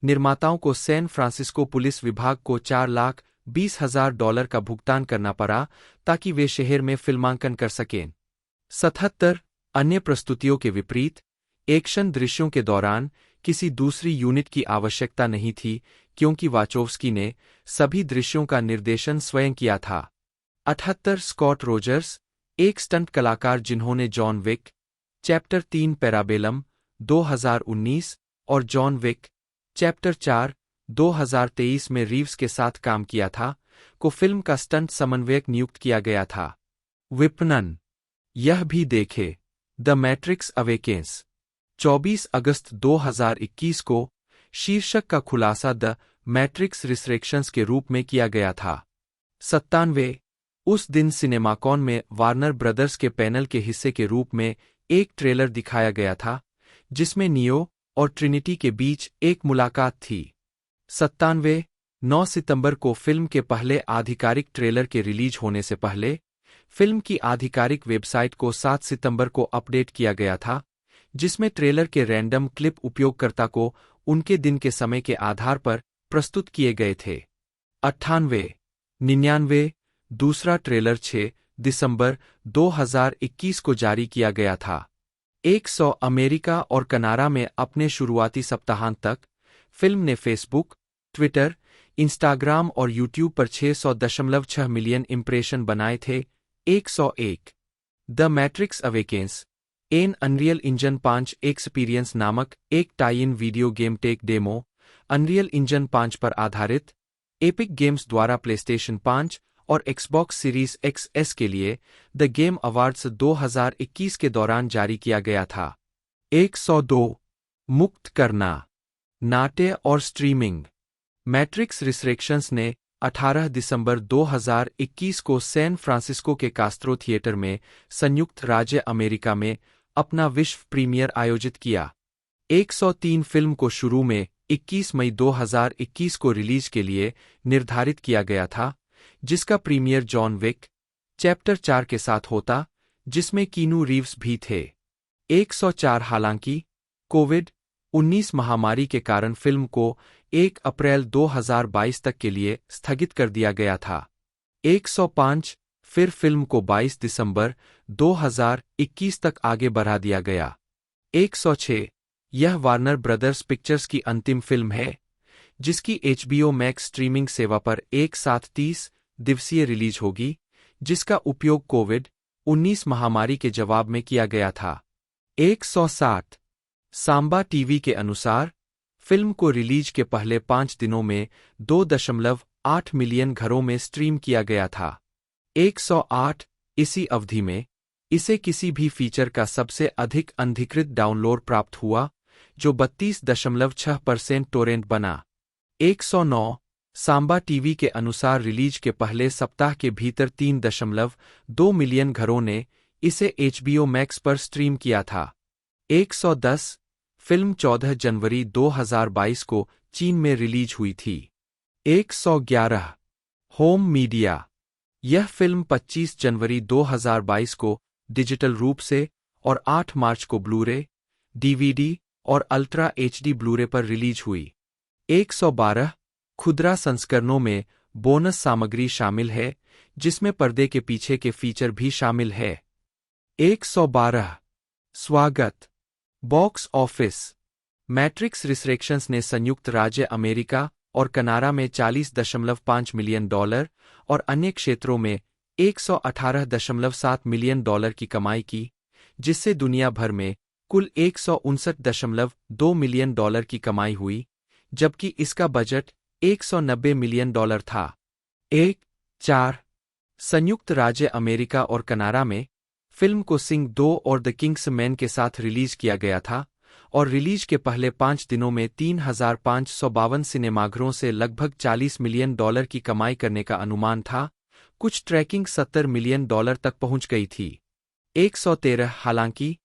निर्माताओं को सैन फ्रांसिस्को पुलिस विभाग को $4,20,000 का भुगतान करना पड़ा ताकि वे शहर में फिल्मांकन कर सकें। 77 अन्य प्रस्तुतियों के विपरीत, एक्शन दृश्यों के दौरान किसी दूसरी यूनिट की आवश्यकता नहीं थी, क्योंकि वाचोव्स्की ने सभी दृश्यों का निर्देशन स्वयं किया था। 78 स्कॉट रोजर्स, एक स्टंट कलाकार जिन्होंने जॉन विक चैप्टर 3 पैराबेलम 2019 और जॉन विक चैप्टर 4 2023 में रीव्स के साथ काम किया था, को फिल्म का स्टंट समन्वयक नियुक्त किया गया था। विपणन यह भी देखे द मैट्रिक्स अवेकेंस 24 अगस्त 2021 को शीर्षक का खुलासा द मैट्रिक्स रिसरेक्शंस के रूप में किया गया था। 97 उस दिन सिनेमाकॉन में वार्नर ब्रदर्स के पैनल के हिस्से के रूप में एक ट्रेलर दिखाया गया था, जिसमें नियो और ट्रिनिटी के बीच एक मुलाकात थी। 97 9 सितंबर को फिल्म के पहले आधिकारिक ट्रेलर के रिलीज होने से पहले फिल्म की आधिकारिक वेबसाइट को 7 सितंबर को अपडेट किया गया था, जिसमें ट्रेलर के रैंडम क्लिप उपयोगकर्ता को उनके दिन के समय के आधार पर प्रस्तुत किए गए थे। 98 99 दूसरा ट्रेलर 6 दिसंबर 2021 को जारी किया गया था। 100 अमेरिका और कनाडा में अपने शुरुआती सप्ताहांत तक फिल्म ने फेसबुक, ट्विटर, इंस्टाग्राम और यूट्यूब पर 600.6 मिलियन इंप्रेशन बनाए थे। 101 the Matrix Awakens an Unreal Engine 5 experience नामक एक tie in video game tech demo Unreal Engine 5 पर आधारित एपिक गेम्स द्वारा प्लेस्टेशन 5 और एक्सबॉक्स सीरीज XS के लिए द गेम अवार्ड्स 2021 के दौरान जारी किया गया था। 102 मुक्त करना नाट्य और स्ट्रीमिंग मैट्रिक्स रिसरेक्शंस ने 18 दिसंबर 2021 को सैन फ्रांसिस्को के कास्त्रो थिएटर में संयुक्त राज्य अमेरिका में अपना विश्व प्रीमियर आयोजित किया। 103 फिल्म को शुरू में 21 मई 2021 को रिलीज के लिए निर्धारित किया गया था, जिसका प्रीमियर जॉन विक चैप्टर 4 के साथ होता, जिसमें कीनू रीव्स भी थे। 104 हालांकि कोविड-19 महामारी के कारण फिल्म को 1 अप्रैल 2022 तक के लिए स्थगित कर दिया गया था। 105 फिर फिल्म को 22 दिसंबर 2021 तक आगे बढ़ा दिया गया। 106 यह वार्नर ब्रदर्स पिक्चर्स की अंतिम फिल्म है, जिसकी HBO मैक्स स्ट्रीमिंग सेवा पर एक साथ 30 दिवसीय रिलीज होगी, जिसका उपयोग कोविड-19 महामारी के जवाब में किया गया था। 107 सांबा टीवी के अनुसार फिल्म को रिलीज के पहले 5 दिनों में 2.8 मिलियन घरों में स्ट्रीम किया गया था। 108 इसी अवधि में इसे किसी भी फीचर का सबसे अधिक अनधिकृत डाउनलोड प्राप्त हुआ, जो 32.6% टोरेंट बना। 109 सांबा टीवी के अनुसार रिलीज के पहले सप्ताह के भीतर 3.2 मिलियन घरों ने इसे HBO मैक्स पर स्ट्रीम किया था। 110 फिल्म 14 जनवरी 2022 को चीन में रिलीज हुई थी। 111 होम मीडिया यह फिल्म 25 जनवरी 2022 को डिजिटल रूप से और 8 मार्च को ब्लूरे, DVD और अल्ट्रा HD ब्लूरे पर रिलीज हुई। 112 खुदरा संस्करणों में बोनस सामग्री शामिल है, जिसमें पर्दे के पीछे के फीचर भी शामिल है। 112 स्वागत बॉक्स ऑफिस मैट्रिक्स रिसरेक्शंस ने संयुक्त राज्य अमेरिका और कनाडा में $40.5 मिलियन और अन्य क्षेत्रों में $118.7 मिलियन की कमाई की, जिससे दुनिया भर में कुल $159.2 मिलियन की कमाई हुई, जबकि इसका बजट $190 मिलियन था। 1-4 संयुक्त राज्य अमेरिका और कनाडा में फिल्म को सिंह 2 और द किंग्स मैन के साथ रिलीज किया गया था और रिलीज के पहले 5 दिनों में 3,552 सिनेमाघरों से लगभग $40 मिलियन की कमाई करने का अनुमान था। कुछ ट्रैकिंग $70 मिलियन तक पहुंच गई थी। 113 हालांकि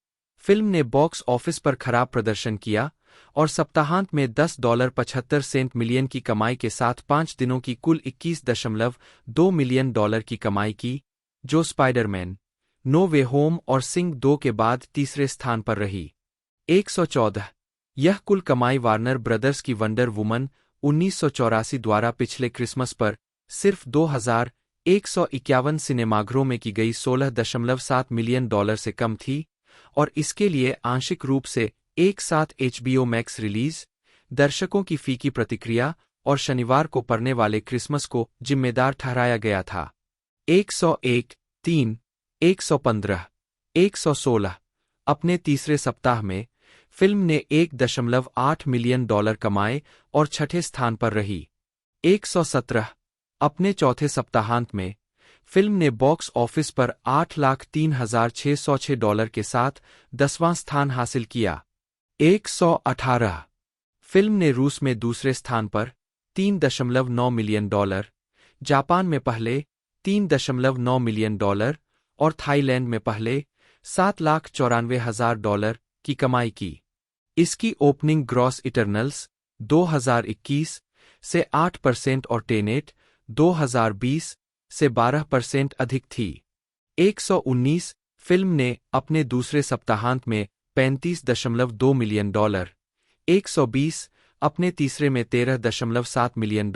फिल्म ने बॉक्स ऑफिस पर खराब प्रदर्शन किया और सप्ताहांत में $10.75 मिलियन की कमाई के साथ 5 दिनों की कुल $21.2 मिलियन की कमाई की, जो स्पाइडरमैन नो वे होम और सिंह 2 के बाद तीसरे स्थान पर रही। 114 यह कुल कमाई वार्नर ब्रदर्स की वंडर वुमन 1984 द्वारा पिछले क्रिसमस पर सिर्फ 2,151 सिनेमाघरों में की गई $16.7 मिलियन से कम थी और इसके लिए आंशिक रूप से एक साथ HBO मैक्स रिलीज, दर्शकों की फीकी प्रतिक्रिया और शनिवार को पड़ने वाले क्रिसमस को जिम्मेदार ठहराया गया था। 101 3 115 116 अपने तीसरे सप्ताह में फिल्म ने $1.8 मिलियन कमाए और छठे स्थान पर रही। 117 अपने चौथे सप्ताहांत में फिल्म ने बॉक्स ऑफिस पर $8,03,606 के साथ 10वां स्थान हासिल किया। 118 फिल्म ने रूस में दूसरे स्थान पर $3.9 मिलियन, जापान में पहले $3.9 मिलियन और थाईलैंड में पहले $7,94,000 की कमाई की। इसकी ओपनिंग ग्रॉस इटरनल्स 2021 से 8% और टेनेट 2020 से 12% अधिक थी। 119 फिल्म ने अपने दूसरे सप्ताहांत में $35.2 मिलियन, 120 अपने तीसरे में $13.7 मिलियन,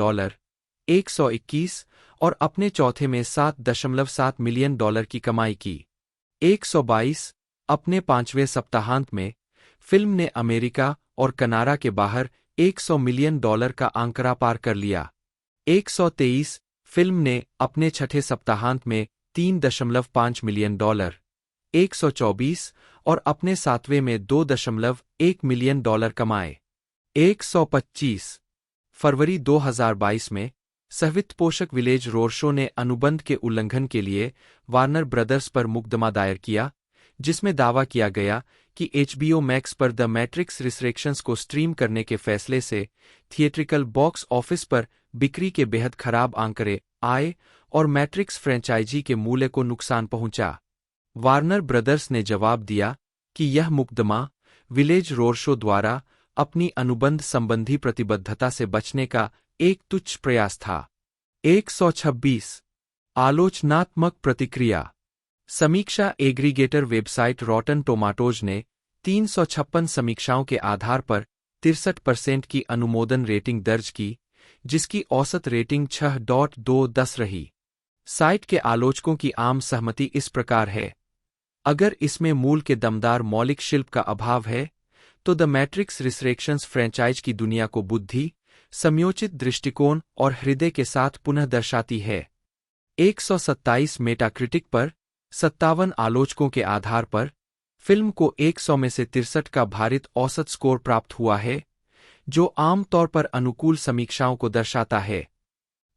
121 और अपने चौथे में $7.7 मिलियन की कमाई की। 122 अपने पांचवें सप्ताहांत में फिल्म ने अमेरिका और कनाडा के बाहर $100 मिलियन का आंकड़ा पार कर लिया। 123 फिल्म ने अपने छठे सप्ताहांत में $3.5 मिलियन, 124 और अपने सातवें में $2.1 मिलियन कमाए। 125 फरवरी 2022 में सहवित्त पोषक विलेज रोडशो ने अनुबंध के उल्लंघन के लिए वार्नर ब्रदर्स पर मुकदमा दायर किया, जिसमें दावा किया गया कि HBO मैक्स पर द मैट्रिक्स रिसरेक्शंस को स्ट्रीम करने के फैसले से थिएट्रिकल बॉक्स ऑफिस पर बिक्री के बेहद खराब आंकड़े आए और मैट्रिक्स फ्रेंचाइजी के मूल्य को नुकसान पहुंचा। वार्नर ब्रदर्स ने जवाब दिया कि यह मुकदमा विलेज रोडशो द्वारा अपनी अनुबंध संबंधी प्रतिबद्धता से बचने का एक तुच्छ प्रयास था। 126 आलोचनात्मक प्रतिक्रिया। समीक्षा एग्रीगेटर वेबसाइट रॉटन टोमाटोज ने 356 समीक्षाओं के आधार पर 63% की अनुमोदन रेटिंग दर्ज की, जिसकी औसत रेटिंग 6.2 रही। साइट के आलोचकों की आम सहमति इस प्रकार है: अगर इसमें मूल के दमदार मौलिक शिल्प का अभाव है, तो द मैट्रिक्स रिसरेक्शंस फ्रेंचाइज की दुनिया को बुद्धि, समयोचित दृष्टिकोण और हृदय के साथ पुनः दर्शाती है। 127 मेटाक्रिटिक पर 57 आलोचकों के आधार पर फिल्म को 100 में से 63 का भारित औसत स्कोर प्राप्त हुआ है, जो आम तौर पर अनुकूल समीक्षाओं को दर्शाता है।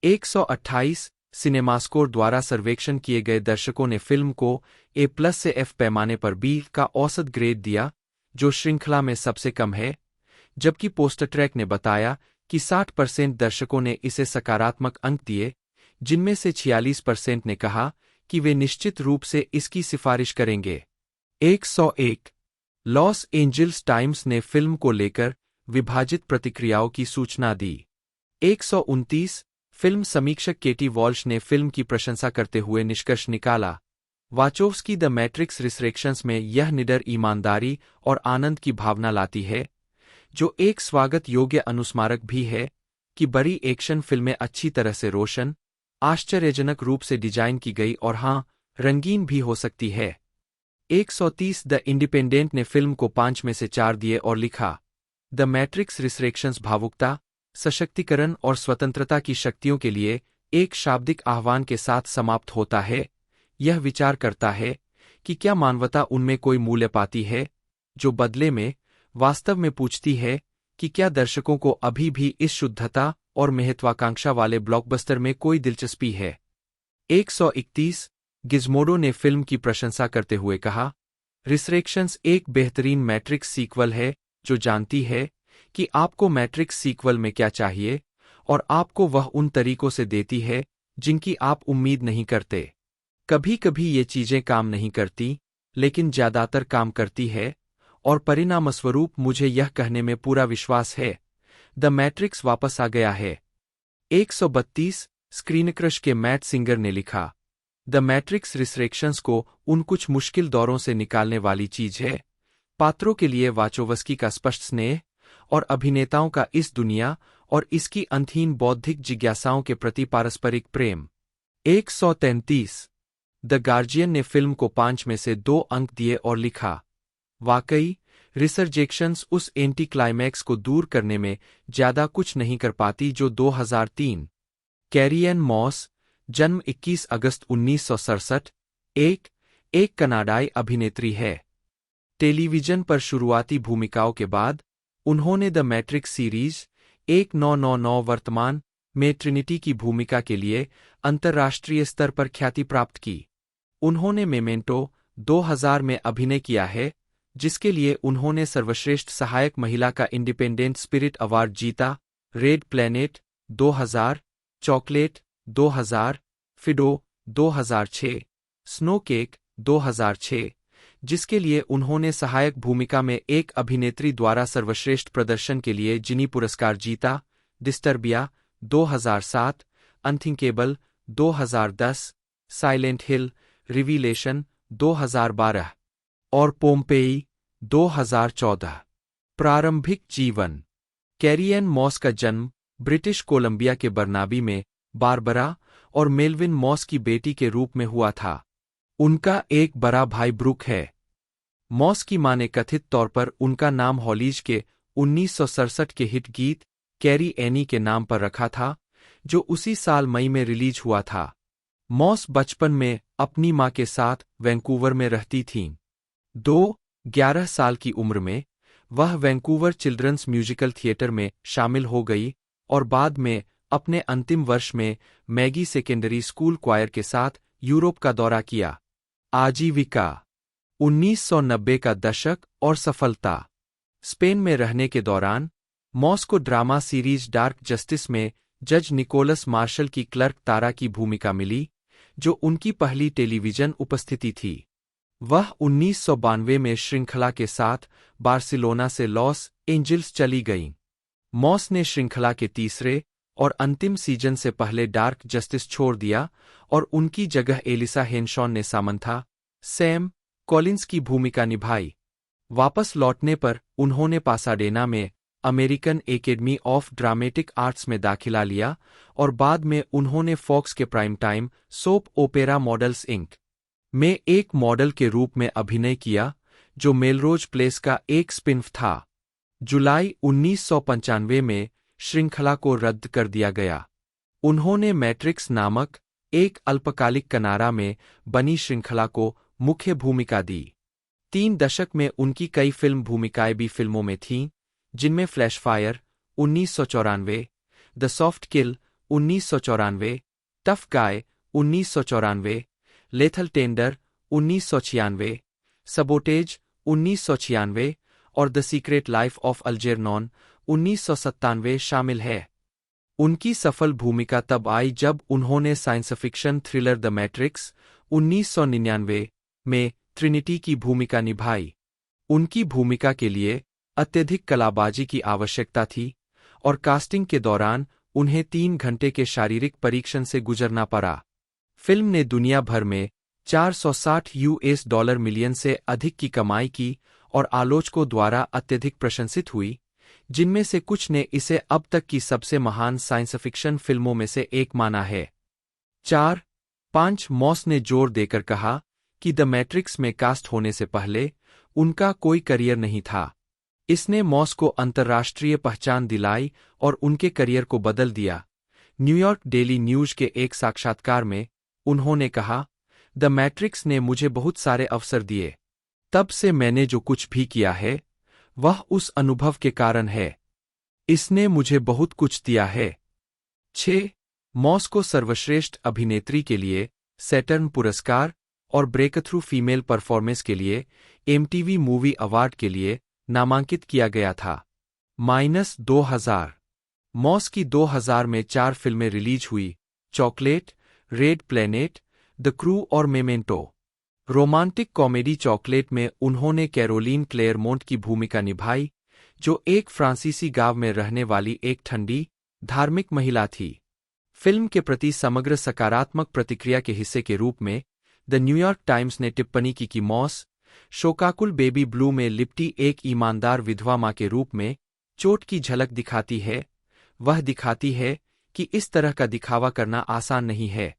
128 सिनेमास्कोर द्वारा सर्वेक्षण किए गए दर्शकों ने फिल्म को A+ से F पैमाने पर B का औसत ग्रेड दिया, जो श्रृंखला में सबसे कम है, जबकि पोस्टर ट्रैक ने बताया कि 60% दर्शकों ने इसे सकारात्मक अंक दिए, जिनमें से 46% ने कहा कि वे निश्चित रूप से इसकी सिफारिश करेंगे। 101 लॉस एंजल्स टाइम्स ने फिल्म को लेकर विभाजित प्रतिक्रियाओं की सूचना दी। 129 फिल्म समीक्षक केटी वॉल्श ने फिल्म की प्रशंसा करते हुए निष्कर्ष निकाला: वाचोव्स्की द मैट्रिक्स रिसरेक्शंस में यह निडर ईमानदारी और आनंद की भावना लाती है, जो एक स्वागत योग्य अनुस्मारक भी है कि बड़ी एक्शन फिल्में अच्छी तरह से रोशन, आश्चर्यजनक रूप से डिजाइन की गई और हाँ, रंगीन भी हो सकती है। 130 द इंडिपेंडेंट ने फिल्म को 5 में से 4 दिए और लिखा: द मैट्रिक्स रिसरेक्शंस भावुकता, सशक्तिकरण और स्वतंत्रता की शक्तियों के लिए एक शाब्दिक आह्वान के साथ समाप्त होता है। यह विचार करता है कि क्या मानवता उनमें कोई मूल्य पाती है, जो बदले में वास्तव में पूछती है कि क्या दर्शकों को अभी भी इस शुद्धता और महत्वाकांक्षा वाले ब्लॉकबस्टर में कोई दिलचस्पी है। 131 गिज़्मोडो ने फिल्म की प्रशंसा करते हुए कहा: रिसरेक्शंस एक बेहतरीन मैट्रिक्स सीक्वल है जो जानती है कि आपको मैट्रिक्स सीक्वल में क्या चाहिए, और आपको वह उन तरीकों से देती है जिनकी आप उम्मीद नहीं करते। कभी कभी ये चीजें काम नहीं करती, लेकिन ज्यादातर काम करती है, और परिणामस्वरूप मुझे यह कहने में पूरा विश्वास है: द मैट्रिक्स वापस आ गया है। 132 स्क्रीनक्रश के मैट सिंगर ने लिखा: द मैट्रिक्स रिसरेक्शंस को उन कुछ मुश्किल दौरों से निकालने वाली चीज है, पात्रों के लिए वाचोवस्की का स्पष्ट स्नेह और अभिनेताओं का इस दुनिया और इसकी अंतहीन बौद्धिक जिज्ञासाओं के प्रति पारस्परिक प्रेम। 133 द गार्जियन ने फिल्म को 5 में से 2 अंक दिए और लिखा: वाकई, रिसर्जेक्शंस उस एंटी क्लाइमैक्स को दूर करने में ज्यादा कुछ नहीं कर पाती जो 2003। कैरी एन मॉस, जन्म 21 अगस्त 1967, एक कनाडाई अभिनेत्री है। टेलीविजन पर शुरुआती भूमिकाओं के बाद उन्होंने द मैट्रिक्स सीरीज 1999 वर्तमान में ट्रिनिटी की भूमिका के लिए अंतर्राष्ट्रीय स्तर पर ख्याति प्राप्त की। उन्होंने मेमेंटो 2000 में अभिनय किया है, जिसके लिए उन्होंने सर्वश्रेष्ठ सहायक महिला का इंडिपेंडेंट स्पिरिट अवार्ड जीता। Red planet 2000, chocolate 2000, Fido 2006, snow cake 2006, जिसके लिए उन्होंने सहायक भूमिका में एक अभिनेत्री द्वारा सर्वश्रेष्ठ प्रदर्शन के लिए जिनी पुरस्कार जीता। डिस्टर्बिया 2007, अनथिंकेबल 2010, साइलेंट हिल रिवीलेशन 2012 और पोम्पेई 2014। प्रारंभिक जीवन। कैरी एन मॉस का जन्म ब्रिटिश कोलंबिया के बर्नाबी में बारबरा और मेलविन मॉस की बेटी के रूप में हुआ था। उनका एक बड़ा भाई ब्रूक है। मॉस की मां ने कथित तौर पर उनका नाम हॉलीज के 1967 के हिट गीत कैरी एनी के नाम पर रखा था, जो उसी साल मई में रिलीज हुआ था। मॉस बचपन में अपनी मां के साथ वैंकूवर में रहती थीं। 11 साल की उम्र में वह वैंकूवर चिल्ड्रंस म्यूजिकल थिएटर में शामिल हो गई और बाद में अपने अंतिम वर्ष में मैगी सेकेंडरी स्कूल क्वायर के साथ यूरोप का दौरा किया। आजीविका। 1990 का दशक और सफलता। स्पेन में रहने के दौरान मॉस को ड्रामा सीरीज डार्क जस्टिस में जज निकोलस मार्शल की क्लर्क तारा की भूमिका मिली, जो उनकी पहली टेलीविजन उपस्थिति थी। वह 1992 में श्रृंखला के साथ बार्सिलोना से लॉस एंजिल्स चली गईं। मॉस ने श्रृंखला के तीसरे और अंतिम सीजन से पहले डार्क जस्टिस छोड़ दिया और उनकी जगह एलिसा हेनशॉन ने सामंथा सैम कॉलिंस की भूमिका निभाई। वापस लौटने पर उन्होंने पासाडेना में American Academy of Dramatic Arts में दाखिला लिया और बाद में उन्होंने फॉक्स के prime time soap opera Models Inc में एक मॉडल के रूप में अभिनय किया, जो मेलरोज प्लेस का एक स्पिन-ऑफ था। जुलाई 1995 में श्रृंखला को रद्द कर दिया गया। उन्होंने मैट्रिक्स नामक एक अल्पकालिक कनारा में बनी श्रृंखला को मुख्य भूमिका दी। 3 दशक में उनकी कई फिल्म भूमिकाएं भी फिल्मों में थीं, जिनमें फ्लैशफायर 1994, the soft kill 1994, tough guy 1994, lethal tender 1996, sabotage 1996 और द सीक्रेट लाइफ ऑफ अल्जेरनॉन 1997 शामिल है। उनकी सफल भूमिका तब आई जब उन्होंने science fiction thriller the matrix 1999 में ट्रिनिटी की भूमिका निभाई। उनकी भूमिका के लिए अत्यधिक कलाबाजी की आवश्यकता थी और कास्टिंग के दौरान उन्हें 3 घंटे के शारीरिक परीक्षण से गुजरना पड़ा। फिल्म ने दुनिया भर में $460 मिलियन से अधिक की कमाई की और आलोचकों द्वारा अत्यधिक प्रशंसित हुई, जिनमें से कुछ ने इसे अब तक की सबसे महान साइंस फिक्शन फिल्मों में से एक माना है। 4-5 मॉस ने जोर देकर कहा कि द मैट्रिक्स में कास्ट होने से पहले उनका कोई करियर नहीं था। इसने मॉस को अंतर्राष्ट्रीय पहचान दिलाई और उनके करियर को बदल दिया। न्यूयॉर्क डेली न्यूज के एक साक्षात्कार में उन्होंने कहा, द मैट्रिक्स ने मुझे बहुत सारे अवसर दिए। तब से मैंने जो कुछ भी किया है वह उस अनुभव के कारण है। इसने मुझे बहुत कुछ दिया है। 6 मॉस को सर्वश्रेष्ठ अभिनेत्री के लिए सैटर्न पुरस्कार और ब्रेकथ्रू फीमेल परफॉर्मेंस के लिए एमटीवी मूवी अवार्ड के लिए नामांकित किया गया था। -2000 मॉस की 2000 में 4 फिल्में रिलीज हुई: chocolate, red planet, the crew और मेमेंटो। रोमांटिक कॉमेडी चॉकलेट में उन्होंने कैरोलीन क्लेयरमोंट की भूमिका निभाई, जो एक फ्रांसीसी गांव में रहने वाली एक ठंडी, धार्मिक महिला थी। फिल्म के प्रति समग्र सकारात्मक प्रतिक्रिया के हिस्से के रूप में द न्यूयॉर्क टाइम्स ने टिप्पणी की कि मॉस शोकाकुल बेबी ब्लू में लिपटी एक ईमानदार विधवा मां के रूप में चोट की झलक दिखाती है। वह दिखाती है कि इस तरह का दिखावा करना आसान नहीं है।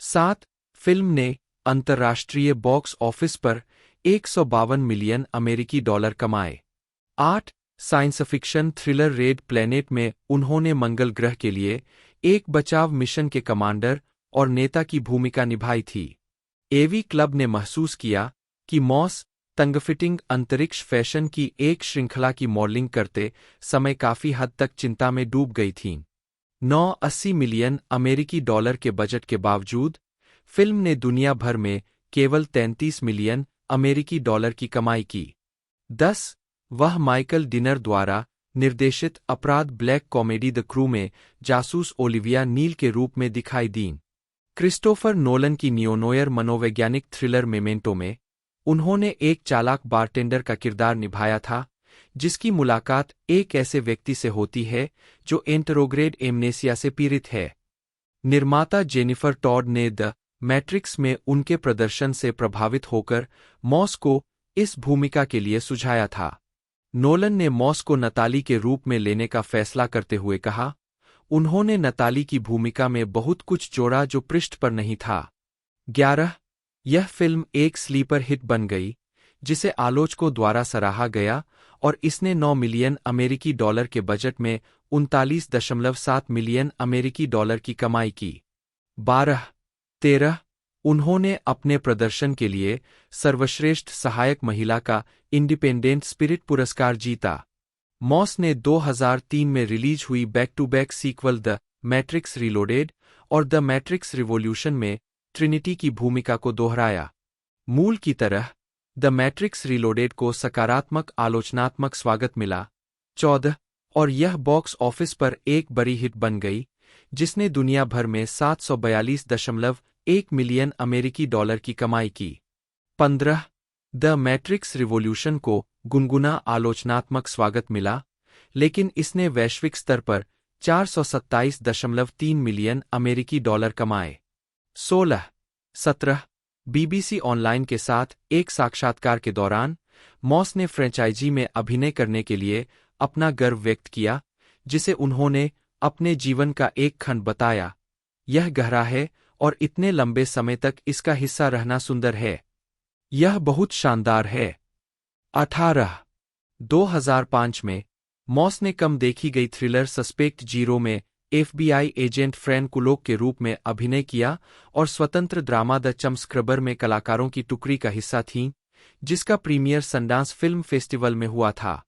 7 फिल्म ने अंतर्राष्ट्रीय बॉक्स ऑफिस पर $152 मिलियन कमाए। 8 science fiction thriller red planet में उन्होंने मंगल ग्रह के लिए एक बचाव मिशन के कमांडर और नेता की भूमिका निभाई थी। एवी क्लब ने महसूस किया कि मॉस तंगफिटिंग अंतरिक्ष फैशन की एक श्रृंखला की मॉडलिंग करते समय काफी हद तक चिंता में डूब गई थीं। $980 मिलियन के बजट के बावजूद फिल्म ने दुनिया भर में केवल $33 मिलियन की कमाई की। 10 वह माइकल डिनर द्वारा निर्देशित अपराध ब्लैक कॉमेडी द क्रू में जासूस ओलिविया नील के रूप में दिखाई दीं। क्रिस्टोफर नोलन की नियोनोयर मनोवैज्ञानिक थ्रिलर मेमेंटो में उन्होंने एक चालाक बारटेंडर का किरदार निभाया था, जिसकी मुलाकात एक ऐसे व्यक्ति से होती है जो एंटेरोग्रेड एमनेसिया से पीड़ित है। निर्माता जेनिफर टॉड ने द मैट्रिक्स में उनके प्रदर्शन से प्रभावित होकर मॉस को इस भूमिका के लिए सुझाया था। नोलन ने मॉस को नताली के रूप में लेने का फैसला करते हुए कहा, उन्होंने नताली की भूमिका में बहुत कुछ जोड़ा जो पृष्ठ पर नहीं था। 11 यह फिल्म एक स्लीपर हिट बन गई, जिसे आलोचकों द्वारा सराहा गया और इसने $9 मिलियन के बजट में $39.7 मिलियन की कमाई की। 12-13 उन्होंने अपने प्रदर्शन के लिए सर्वश्रेष्ठ सहायक महिला का इंडिपेंडेंट स्पिरिट पुरस्कार जीता। मॉस ने 2003 में रिलीज हुई back to back sequel the Matrix Reloaded और द मैट्रिक्स रिवॉल्यूशन में ट्रिनिटी की भूमिका को दोहराया। मूल की तरह द मैट्रिक्स रीलोडेड को सकारात्मक आलोचनात्मक स्वागत मिला। 14 और यह बॉक्स ऑफिस पर एक बड़ी हिट बन गई, जिसने दुनिया भर में $742.1 मिलियन की कमाई की। 15 द मैट्रिक्स रिवॉल्यूशन को गुनगुना आलोचनात्मक स्वागत मिला, लेकिन इसने वैश्विक स्तर पर $427.3 मिलियन कमाए। 16-17 बीबीसी ऑनलाइन के साथ एक साक्षात्कार के दौरान मॉस ने फ्रेंचाइजी में अभिनय करने के लिए अपना गर्व व्यक्त किया, जिसे उन्होंने अपने जीवन का एक खंड बताया। यह गहरा है और इतने लंबे समय तक इसका हिस्सा रहना सुंदर है। यह बहुत शानदार है। 18 2005 में मॉस ने कम देखी गई थ्रिलर सस्पेक्ट जीरो में FBI एजेंट फ्रैन कुलोक के रूप में अभिनय किया और स्वतंत्र ड्रामा द चमस्क्रबर में कलाकारों की टुकड़ी का हिस्सा थीं, जिसका प्रीमियर सनडांस फिल्म फेस्टिवल में हुआ था।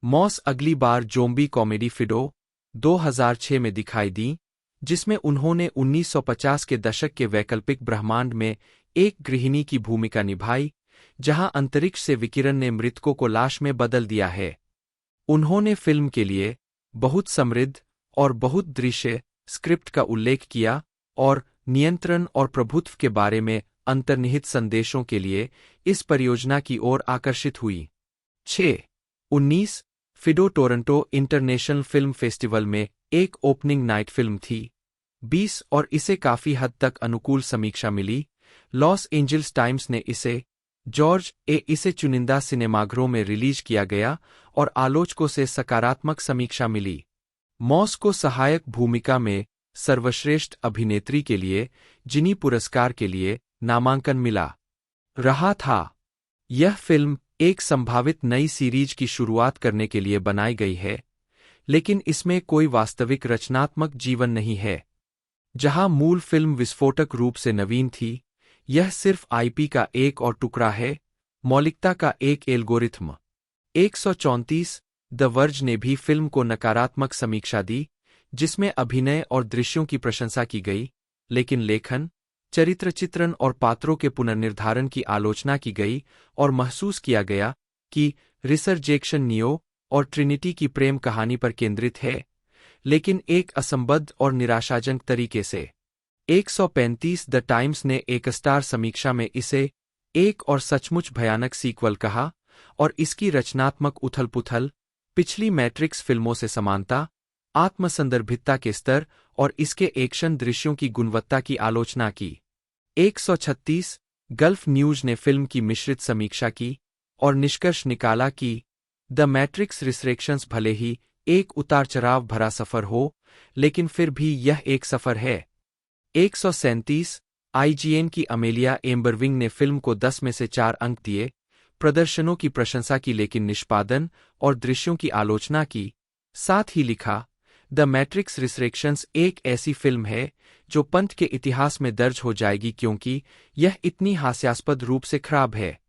मॉस अगली बार ज़ॉम्बी कॉमेडी फिडो 2006 में दिखाई दी, जिसमें उन्होंने 1950 के दशक के वैकल्पिक ब्रह्मांड में एक गृहिणी की भूमिका निभाई, जहां अंतरिक्ष से विकिरण ने मृतकों को लाश में बदल दिया है। उन्होंने फिल्म के लिए बहुत समृद्ध और बहुत दृश्य स्क्रिप्ट का उल्लेख किया और नियंत्रण और प्रभुत्व के बारे में अंतर्निहित संदेशों के लिए इस परियोजना की ओर आकर्षित हुई। 19 Fido Toronto international film festival में एक ओपनिंग नाइट फिल्म थी। 20 और इसे काफी हद तक अनुकूल समीक्षा मिली। लॉस एंजल्स टाइम्स ने इसे चुनिंदा सिनेमाघरों में रिलीज किया गया और आलोचकों से सकारात्मक समीक्षा मिली। मॉस को सहायक भूमिका में सर्वश्रेष्ठ अभिनेत्री के लिए जिनी पुरस्कार के लिए नामांकन मिला रहा था। यह फिल्म एक संभावित नई सीरीज की शुरुआत करने के लिए बनाई गई है, लेकिन इसमें कोई वास्तविक रचनात्मक जीवन नहीं है। जहां मूल फिल्म विस्फोटक रूप से नवीन थी, यह सिर्फ IP का एक और टुकड़ा है, मौलिकता का एक एल्गोरिथ्म। 134 द वर्ज ने भी फिल्म को नकारात्मक समीक्षा दी, जिसमें अभिनय और दृश्यों की प्रशंसा की गई, लेकिन लेखन, चरित्र चित्रण और पात्रों के पुनर्निर्धारण की आलोचना की गई और महसूस किया गया कि रिसर्जेक्शन नियो और ट्रिनिटी की प्रेम कहानी पर केंद्रित है, लेकिन एक असंबद्ध और निराशाजनक तरीके से। 135 द टाइम्स ने एक स्टार समीक्षा में इसे एक और सचमुच भयानक सीक्वल कहा और इसकी रचनात्मक उथल-पुथल, पिछली मैट्रिक्स फिल्मों से समानता, आत्मसंदर्भितता के स्तर और इसके एक्शन दृश्यों की गुणवत्ता की आलोचना की। 136 गल्फ न्यूज ने फिल्म की मिश्रित समीक्षा की और निष्कर्ष निकाला कि द मैट्रिक्स रिसरेक्शंस भले ही एक उतार-चढ़ाव भरा सफर हो, लेकिन फिर भी यह एक सफर है। 137 IGN की अमेलिया एम्बरविंग ने फिल्म को 10 में से 4 अंक दिए, प्रदर्शनों की प्रशंसा की लेकिन निष्पादन और दृश्यों की आलोचना की। साथ ही लिखा, द मैट्रिक्स रिसरेक्शंस एक ऐसी फिल्म है जो पंथ के इतिहास में दर्ज हो जाएगी क्योंकि यह इतनी हास्यास्पद रूप से खराब है।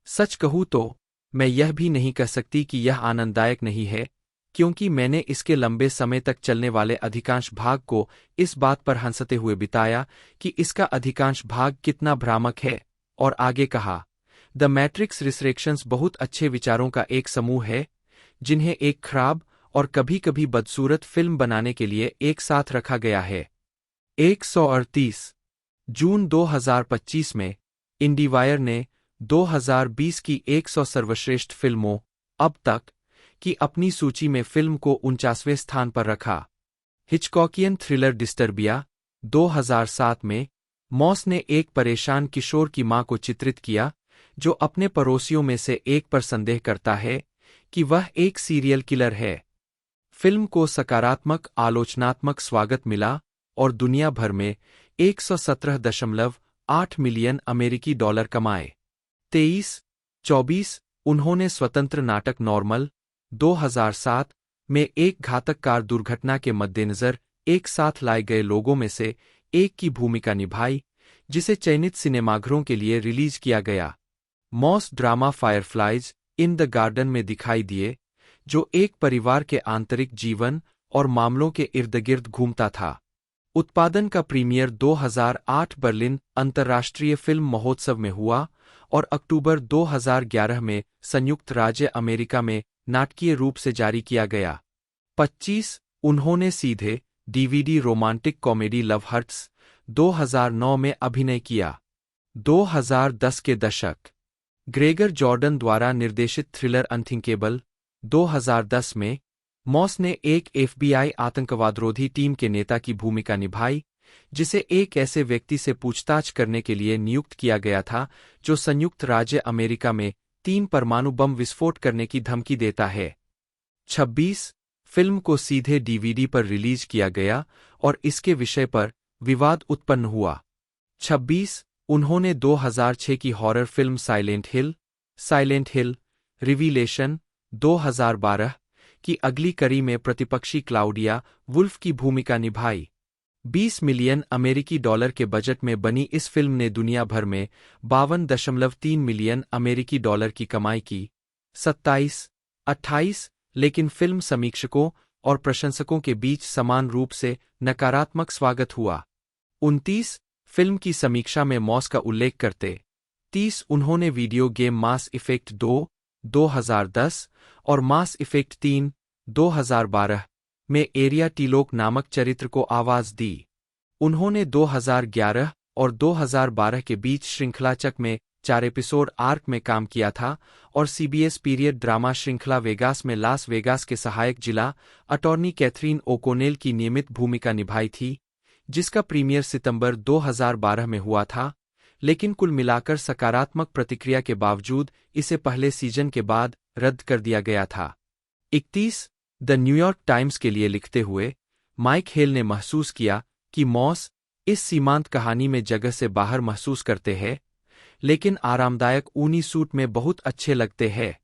सच कहूं तो मैं यह भी नहीं कह सकती कि यह आनंददायक नहीं है, क्योंकि मैंने इसके लंबे समय तक चलने वाले अधिकांश भाग को इस बात पर हंसते हुए बिताया कि इसका अधिकांश भाग कितना भ्रामक है। और आगे कहा, द मैट्रिक्स रिसरेक्शंस बहुत अच्छे विचारों का एक समूह है, जिन्हें एक खराब और कभी-कभी बदसूरत फिल्म बनाने के लिए एक साथ रखा गया है। 138 जून 2025 में इंडीवायर ने 2020 की 100 सर्वश्रेष्ठ फिल्मों अब तक की अपनी सूची में फिल्म को 49वें स्थान पर रखा। हिचकॉकियन थ्रिलर डिस्टर्बिया 2007 में मॉस ने एक परेशान किशोर की मां को चित्रित किया, जो अपने पड़ोसियों में से एक पर संदेह करता है कि वह एक सीरियल किलर है। फिल्म को सकारात्मक आलोचनात्मक स्वागत मिला और दुनिया भर में 117.8 मिलियन अमेरिकी डॉलर कमाए। 23-24 उन्होंने स्वतंत्र नाटक नॉर्मल 2007 में एक घातक कार दुर्घटना के मद्देनजर एक साथ लाए गए लोगों में से एक की भूमिका निभाई, जिसे चयनित सिनेमाघरों के लिए रिलीज किया गया। Moss drama Fireflies in the Garden में दिखाई दिए, जो एक परिवार के आंतरिक जीवन और मामलों के इर्द-गिर्द घूमता था। उत्पादन का प्रीमियर 2008 बर्लिन अंतर्राष्ट्रीय फिल्म महोत्सव में हुआ और अक्टूबर 2011 में संयुक्त राज्य अमेरिका में नाटकीय रूप से जारी किया गया। 25 उन्होंने सीधे DVD romantic comedy Love Hurts 2009 में अभिनय किया। 2010 के दशक ग्रेगर जॉर्डन द्वारा निर्देशित थ्रिलर अनथिंकेबल 2010 में मॉस ने एक FBI आतंकवादरोधी टीम के नेता की भूमिका निभाई, जिसे एक ऐसे व्यक्ति से पूछताछ करने के लिए नियुक्त किया गया था जो संयुक्त राज्य अमेरिका में 3 परमाणु बम विस्फोट करने की धमकी देता है। 26 फिल्म को सीधे डीवीडी पर रिलीज किया गया और इसके विषय पर विवाद उत्पन्न हुआ। 26 उन्होंने 2006 की हॉरर फिल्म साइलेंट हिल रिवीलेशन 2012 की अगली कड़ी में प्रतिपक्षी क्लाउडिया वुल्फ की भूमिका निभाई। 20 मिलियन अमेरिकी डॉलर के बजट में बनी इस फिल्म ने दुनिया भर में 52.3 मिलियन अमेरिकी डॉलर की कमाई की। 28 लेकिन फिल्म समीक्षकों और प्रशंसकों के बीच समान रूप से नकारात्मक स्वागत हुआ। 29 फिल्म की समीक्षा में मॉस का उल्लेख करते 30 उन्होंने वीडियो गेम मास इफेक्ट 2 2010 और मास इफेक्ट 3 2012 में एरिया टीलोक नामक चरित्र को आवाज दी। उन्होंने 2011 और 2012 के बीच श्रृंखलाचक में 4 एपिसोड आर्क में काम किया था और सीबीएस पीरियड ड्रामा श्रृंखला वेगास में लास वेगास के सहायक जिला अटॉर्नी कैथरीन ओकोनेल की नियमित भूमिका निभाई थी, जिसका प्रीमियर सितंबर 2012 में हुआ था, लेकिन कुल मिलाकर सकारात्मक प्रतिक्रिया के बावजूद इसे पहले सीजन के बाद रद्द कर दिया गया था। 31 द न्यूयॉर्क टाइम्स के लिए लिखते हुए माइक हेल ने महसूस किया कि मॉस इस सीमांत कहानी में जगह से बाहर महसूस करते हैं, लेकिन आरामदायक ऊनी सूट में बहुत अच्छे लगते हैं।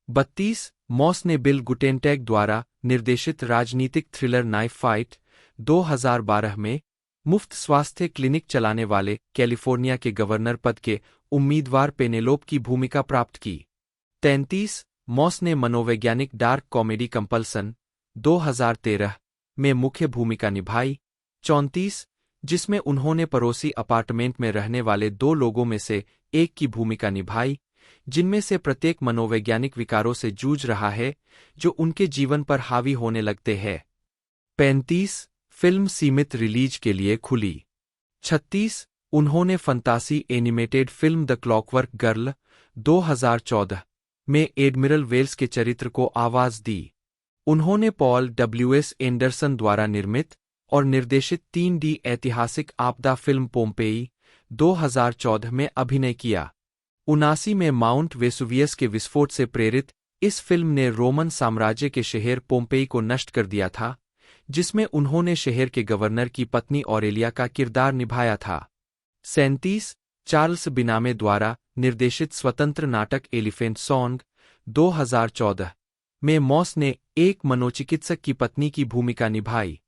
32 मॉस ने बिल गुटेनटैग द्वारा निर्देशित राजनीतिक थ्रिलर नाइफ फाइट 2012 में मुफ्त स्वास्थ्य क्लिनिक चलाने वाले कैलिफोर्निया के गवर्नर पद के उम्मीदवार पेनेलोप की भूमिका प्राप्त की। 33 मॉस ने मनोवैज्ञानिक डार्क कॉमेडी कंपल्सन 2013 में मुख्य भूमिका निभाई। 34 जिसमें उन्होंने पड़ोसी अपार्टमेंट में रहने वाले 2 लोगों में से एक की भूमिका निभाई, जिनमें से प्रत्येक मनोवैज्ञानिक विकारों से जूझ रहा है जो उनके जीवन पर हावी होने लगते हैं। 35 फिल्म सीमित रिलीज के लिए खुली। 36 उन्होंने फंतासी animated film the Clockwork Girl 2014 में एडमिरल वेल्स के चरित्र को आवाज दी। उन्होंने पॉल डब्ल्यूएस एंडरसन द्वारा निर्मित और निर्देशित 3D ऐतिहासिक आपदा फिल्म पोम्पेई 2014 में अभिनय किया। 79 में माउंट वेसुवियस के विस्फोट से प्रेरित इस फिल्म ने रोमन साम्राज्य के शहर पोम्पेई को नष्ट कर दिया था, जिसमें उन्होंने शहर के गवर्नर की पत्नी ऑरेलिया का किरदार निभाया था। 37 चार्ल्स बिनामे द्वारा निर्देशित स्वतंत्र नाटक एलिफेंट सॉन्ग 2014 में मॉस ने एक मनोचिकित्सक की पत्नी की भूमिका निभाई।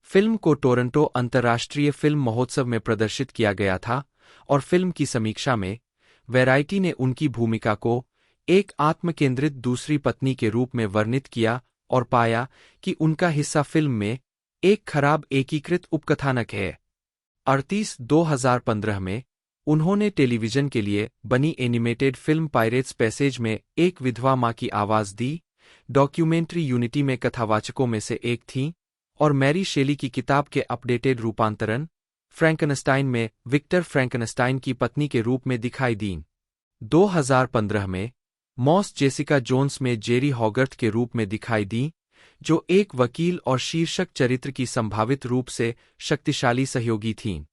फिल्म को टोरंटो अंतर्राष्ट्रीय फिल्म महोत्सव में प्रदर्शित किया गया था और फिल्म की समीक्षा में वैरायटी ने उनकी भूमिका को एक आत्मकेंद्रित दूसरी पत्नी के रूप में वर्णित किया और पाया कि उनका हिस्सा फिल्म में एक खराब एकीकृत उपकथानक है। 38 2015 में उन्होंने टेलीविजन के लिए बनी एनिमेटेड फिल्म पायरेट्स पैसेज में एक विधवा मां की आवाज दी। डॉक्यूमेंट्री यूनिटी में कथावाचकों में से एक थीं और मैरी शेली की किताब के अपडेटेड रूपांतरण फ्रैंकनस्टाइन में विक्टर फ्रैंकनस्टाइन की पत्नी के रूप में दिखाई दीं। 2015 में मॉस जेसिका जोन्स में जेरी हॉगर्थ के रूप में दिखाई दी, जो एक वकील और शीर्षक चरित्र की संभावित रूप से शक्तिशाली सहयोगी थीं।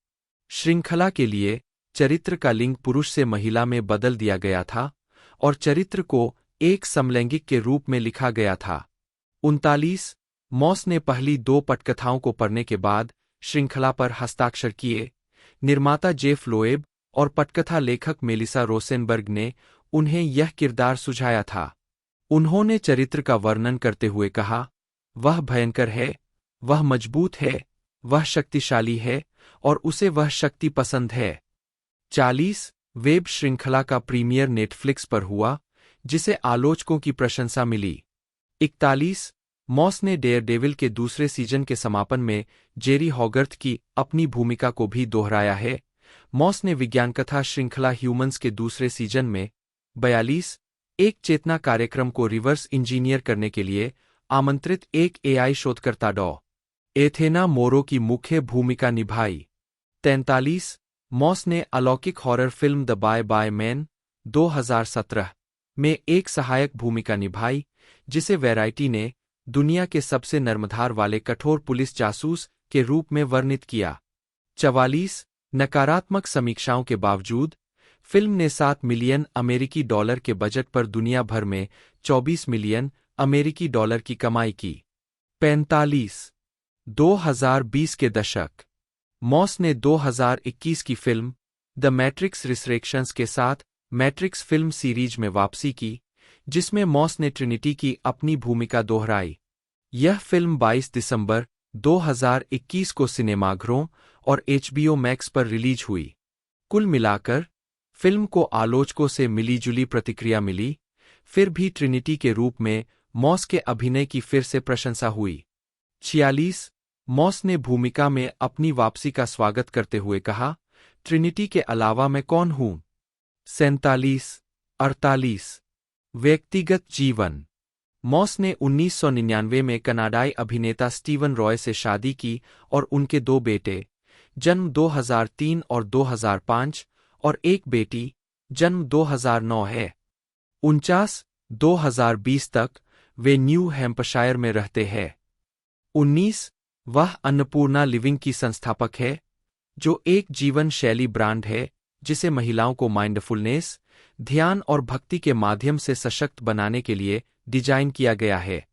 श्रृंखला के लिए चरित्र का लिंग पुरुष से महिला में बदल दिया गया था और चरित्र को एक समलैंगिक के रूप में लिखा गया था। 39 मॉस ने पहली 2 पटकथाओं को पढ़ने के बाद श्रृंखला पर हस्ताक्षर किए। निर्माता जेफ लोएब और पटकथा लेखक मेलिसा रोसेनबर्ग ने उन्हें यह किरदार सुझाया था। उन्होंने चरित्र का वर्णन करते हुए कहा, वह भयंकर है, वह मजबूत है, वह शक्तिशाली है और उसे वह शक्ति पसंद है। 40 वेब श्रृंखला का प्रीमियर नेटफ्लिक्स पर हुआ, जिसे आलोचकों की प्रशंसा मिली। 41 मॉस ने डेयरडेविल के दूसरे सीजन के समापन में जेरी हॉगर्थ की अपनी भूमिका को भी दोहराया है। मॉस ने विज्ञानकथा श्रृंखला ह्यूमंस के दूसरे सीजन में 42 एक चेतना कार्यक्रम को रिवर्स इंजीनियर करने के लिए आमंत्रित एक एआई शोधकर्ता डॉ. एथेना मोरो की मुख्य भूमिका निभाई। 43 मॉस ने अलौकिक horror film the Bye Bye Man 2017 में एक सहायक भूमिका निभाई, जिसे वैरायटी ने दुनिया के सबसे नर्मधार वाले कठोर पुलिस जासूस के रूप में वर्णित किया। 44 नकारात्मक समीक्षाओं के बावजूद फिल्म ने 7 मिलियन अमेरिकी डॉलर के बजट पर दुनिया भर में 24 मिलियन अमेरिकी डॉलर की कमाई की। 45 2020 के दशक। मॉस ने 2021 की फिल्म द मैट्रिक्स रिसरेक्शंस के साथ मैट्रिक्स फिल्म सीरीज में वापसी की, जिसमें मॉस ने ट्रिनिटी की अपनी भूमिका दोहराई। यह फिल्म 22 दिसंबर 2021 को सिनेमाघरों और HBO मैक्स पर रिलीज हुई। कुल मिलाकर फिल्म को आलोचकों से मिलीजुली प्रतिक्रिया मिली, फिर भी ट्रिनिटी के रूप में मॉस के अभिनय की फिर से प्रशंसा हुई। 46 मॉस ने भूमिका में अपनी वापसी का स्वागत करते हुए कहा, ट्रिनिटी के अलावा मैं कौन हूं। 47 व्यक्तिगत जीवन। मॉस ने 1999 में कनाडाई अभिनेता स्टीवन रॉय से शादी की और उनके 2 बेटे, जन्म 2003 और 2005, और एक बेटी, जन्म 2009 है। 49 2020 तक वे न्यू हैम्पशायर में रहते हैं। 19 वह अन्नपूर्णा लिविंग की संस्थापक है, जो एक जीवन शैली ब्रांड है जिसे महिलाओं को माइंडफुलनेस, ध्यान और भक्ति के माध्यम से सशक्त बनाने के लिए डिजाइन किया गया है।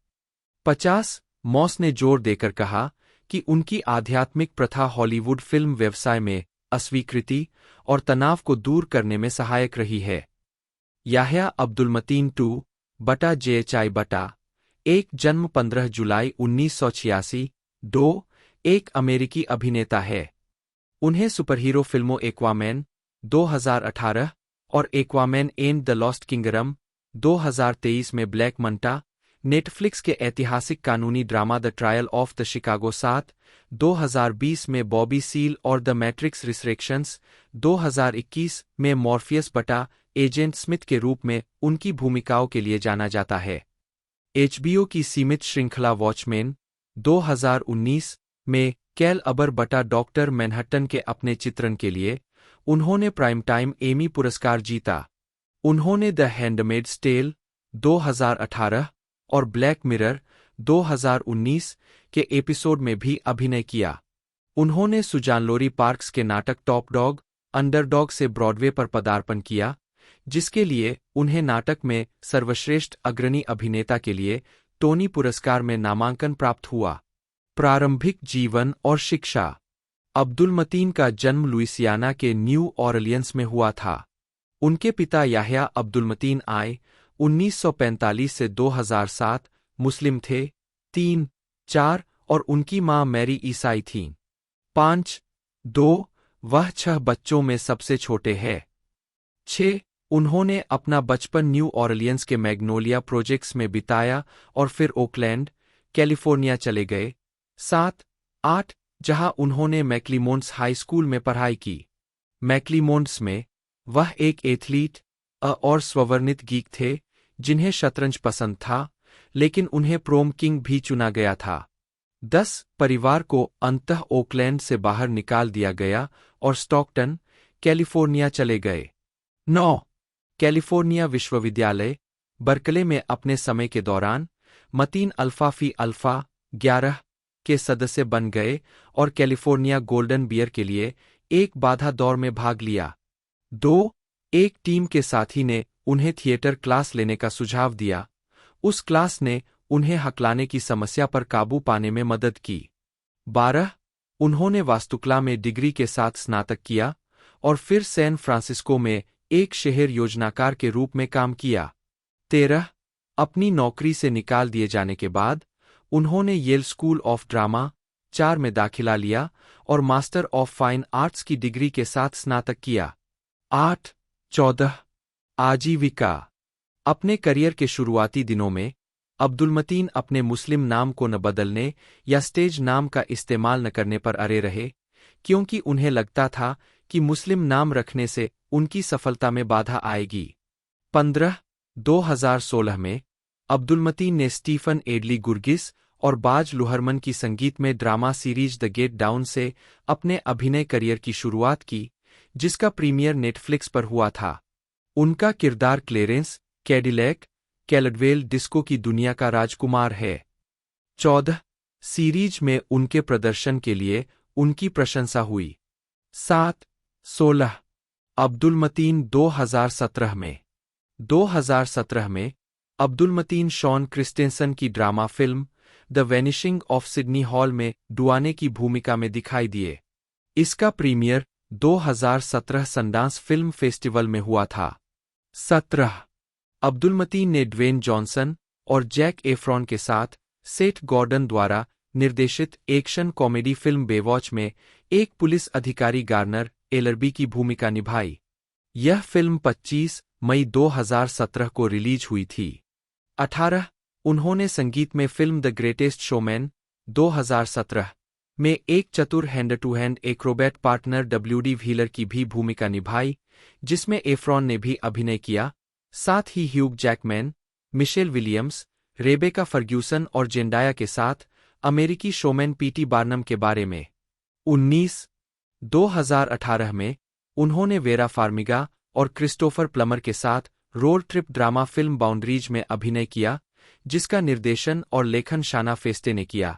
50 मॉस ने जोर देकर कहा कि उनकी आध्यात्मिक प्रथा हॉलीवुड फिल्म व्यवसाय में अस्वीकृति और तनाव को दूर करने में सहायक रही है। याह्या अब्दुल मतीन 2/JHI/1 जन्म 15 जुलाई 1986, 2 एक अमेरिकी अभिनेता है। उन्हें सुपरहीरो फिल्मों एक्वामैन 2018 और Aquaman and the lost kingdom 2023 में ब्लैक मंटा, नेटफ्लिक्स के ऐतिहासिक कानूनी drama the trial of the Chicago 7 2020 में बॉबी सील और द मैट्रिक्स रिसरेक्शंस 2021 में मॉर्फियस बटा एजेंट स्मिथ के रूप में उनकी भूमिकाओं के लिए जाना जाता है। HBO की सीमित श्रृंखला वॉचमैन 2019 में कैल अबर बटा डॉक्टर मैनहट्टन के अपने चित्रण के लिए उन्होंने प्राइम टाइम एमी पुरस्कार जीता। उन्होंने द हैंडमेड्स टेल 2018 और ब्लैक मिरर 2019 के एपिसोड में भी अभिनय किया। उन्होंने सुजान लोरी पार्क्स के नाटक टॉप डॉग अंडरडॉग से ब्रॉडवे पर पदार्पण किया, जिसके लिए उन्हें नाटक में सर्वश्रेष्ठ अग्रणी अभिनेता के लिए टोनी पुरस्कार में नामांकन प्राप्त हुआ। प्रारंभिक जीवन और शिक्षा। अब्दुल मतीन का जन्म लुइसियाना के न्यू ऑरलियंस में हुआ था। उनके पिता याह्या अब्दुल मतीन आए 1945 से 2007 मुस्लिम थे। 3-4 और उनकी मां मैरी ईसाई थीं। 5-2 वह 6 बच्चों में सबसे छोटे हैं। 6 उन्होंने अपना बचपन न्यू ऑरलियंस के मैग्नोलिया प्रोजेक्ट्स में बिताया और फिर ओकलैंड, कैलिफोर्निया चले गए। 7-8 जहां उन्होंने मैक्लीमोंड्स हाई स्कूल में पढ़ाई की। मैक्लीमोंड्स में वह एक एथलीट और स्ववर्णित गीक थे जिन्हें शतरंज पसंद था, लेकिन उन्हें प्रोम किंग भी चुना गया था। 10 परिवार को अंततः ओकलैंड से बाहर निकाल दिया गया और स्टॉकटन, कैलिफोर्निया चले गए। 9 कैलिफोर्निया विश्वविद्यालय, बर्कले में अपने समय के दौरान मतीन अल्फा फी अल्फा 11 के सदस्य बन गए और कैलिफोर्निया गोल्डन बियर के लिए एक बाधा दौड़ में भाग लिया। 2 एक टीम के साथी ने उन्हें थिएटर क्लास लेने का सुझाव दिया। उस क्लास ने उन्हें हकलाने की समस्या पर काबू पाने में मदद की। 12 उन्होंने वास्तुकला में डिग्री के साथ स्नातक किया और फिर सैन फ्रांसिस्को में एक शहर योजनाकार के रूप में काम किया। 13 अपनी नौकरी से निकाल दिए जाने के बाद उन्होंने येल स्कूल ऑफ ड्रामा 4 में दाखिला लिया और मास्टर ऑफ फाइन आर्ट्स की डिग्री के साथ स्नातक किया। 8-14 आजीविका। अपने करियर के शुरुआती दिनों में अब्दुल मतीन अपने मुस्लिम नाम को न बदलने या स्टेज नाम का इस्तेमाल न करने पर अड़े रहे, क्योंकि उन्हें लगता था कि मुस्लिम नाम रखने से उनकी सफलता में बाधा आएगी। 15 2016 में अब्दुल मतीन ने स्टीफन एडली गुर्गिस और बाज लुहरमन की संगीतमय drama series the get down से अपने अभिनय करियर की शुरुआत की, जिसका प्रीमियर नेटफ्लिक्स पर हुआ था। उनका किरदार क्लेरेंस कैडिलैक कैलडवेल डिस्को की दुनिया का राजकुमार है। 14 सीरीज में उनके प्रदर्शन के लिए उनकी प्रशंसा हुई। 7-16 अब्दुल मतीन 2017 में अब्दुल मतीन शॉन क्रिस्टेंसन की drama film the vanishing of Sydney hall में डुआने की भूमिका में दिखाई दिए। इसका प्रीमियर 2017 सनडांस फिल्म फेस्टिवल में हुआ था। 17 अब्दुल मतीन ने ड्वेन जॉनसन और जैक एफ्रॉन के साथ सेठ गॉर्डन द्वारा निर्देशित एक्शन कॉमेडी फिल्म बेवॉच में एक पुलिस अधिकारी गार्नर एलरबी की भूमिका निभाई। यह फिल्म 25 मई 2017 को रिलीज हुई थी। 18 उन्होंने संगीत में फिल्म द ग्रेटेस्ट शोमैन 2017 में एक चतुर hand to hand acrobat partner WD Wheeler की भी भूमिका निभाई, जिसमें एफ्रॉन ने भी अभिनय किया। साथ ही Hugh Jackman, Michelle Williams, Rebecca Ferguson और जेंडाया के साथ अमेरिकी शोमैन पीटी बार्नम के बारे में। 19 2018 में उन्होंने वेरा फार्मिगा और क्रिस्टोफर प्लमर के साथ road trip drama film boundaries में अभिनय किया, जिसका निर्देशन और लेखन शाना फेस्टे ने किया।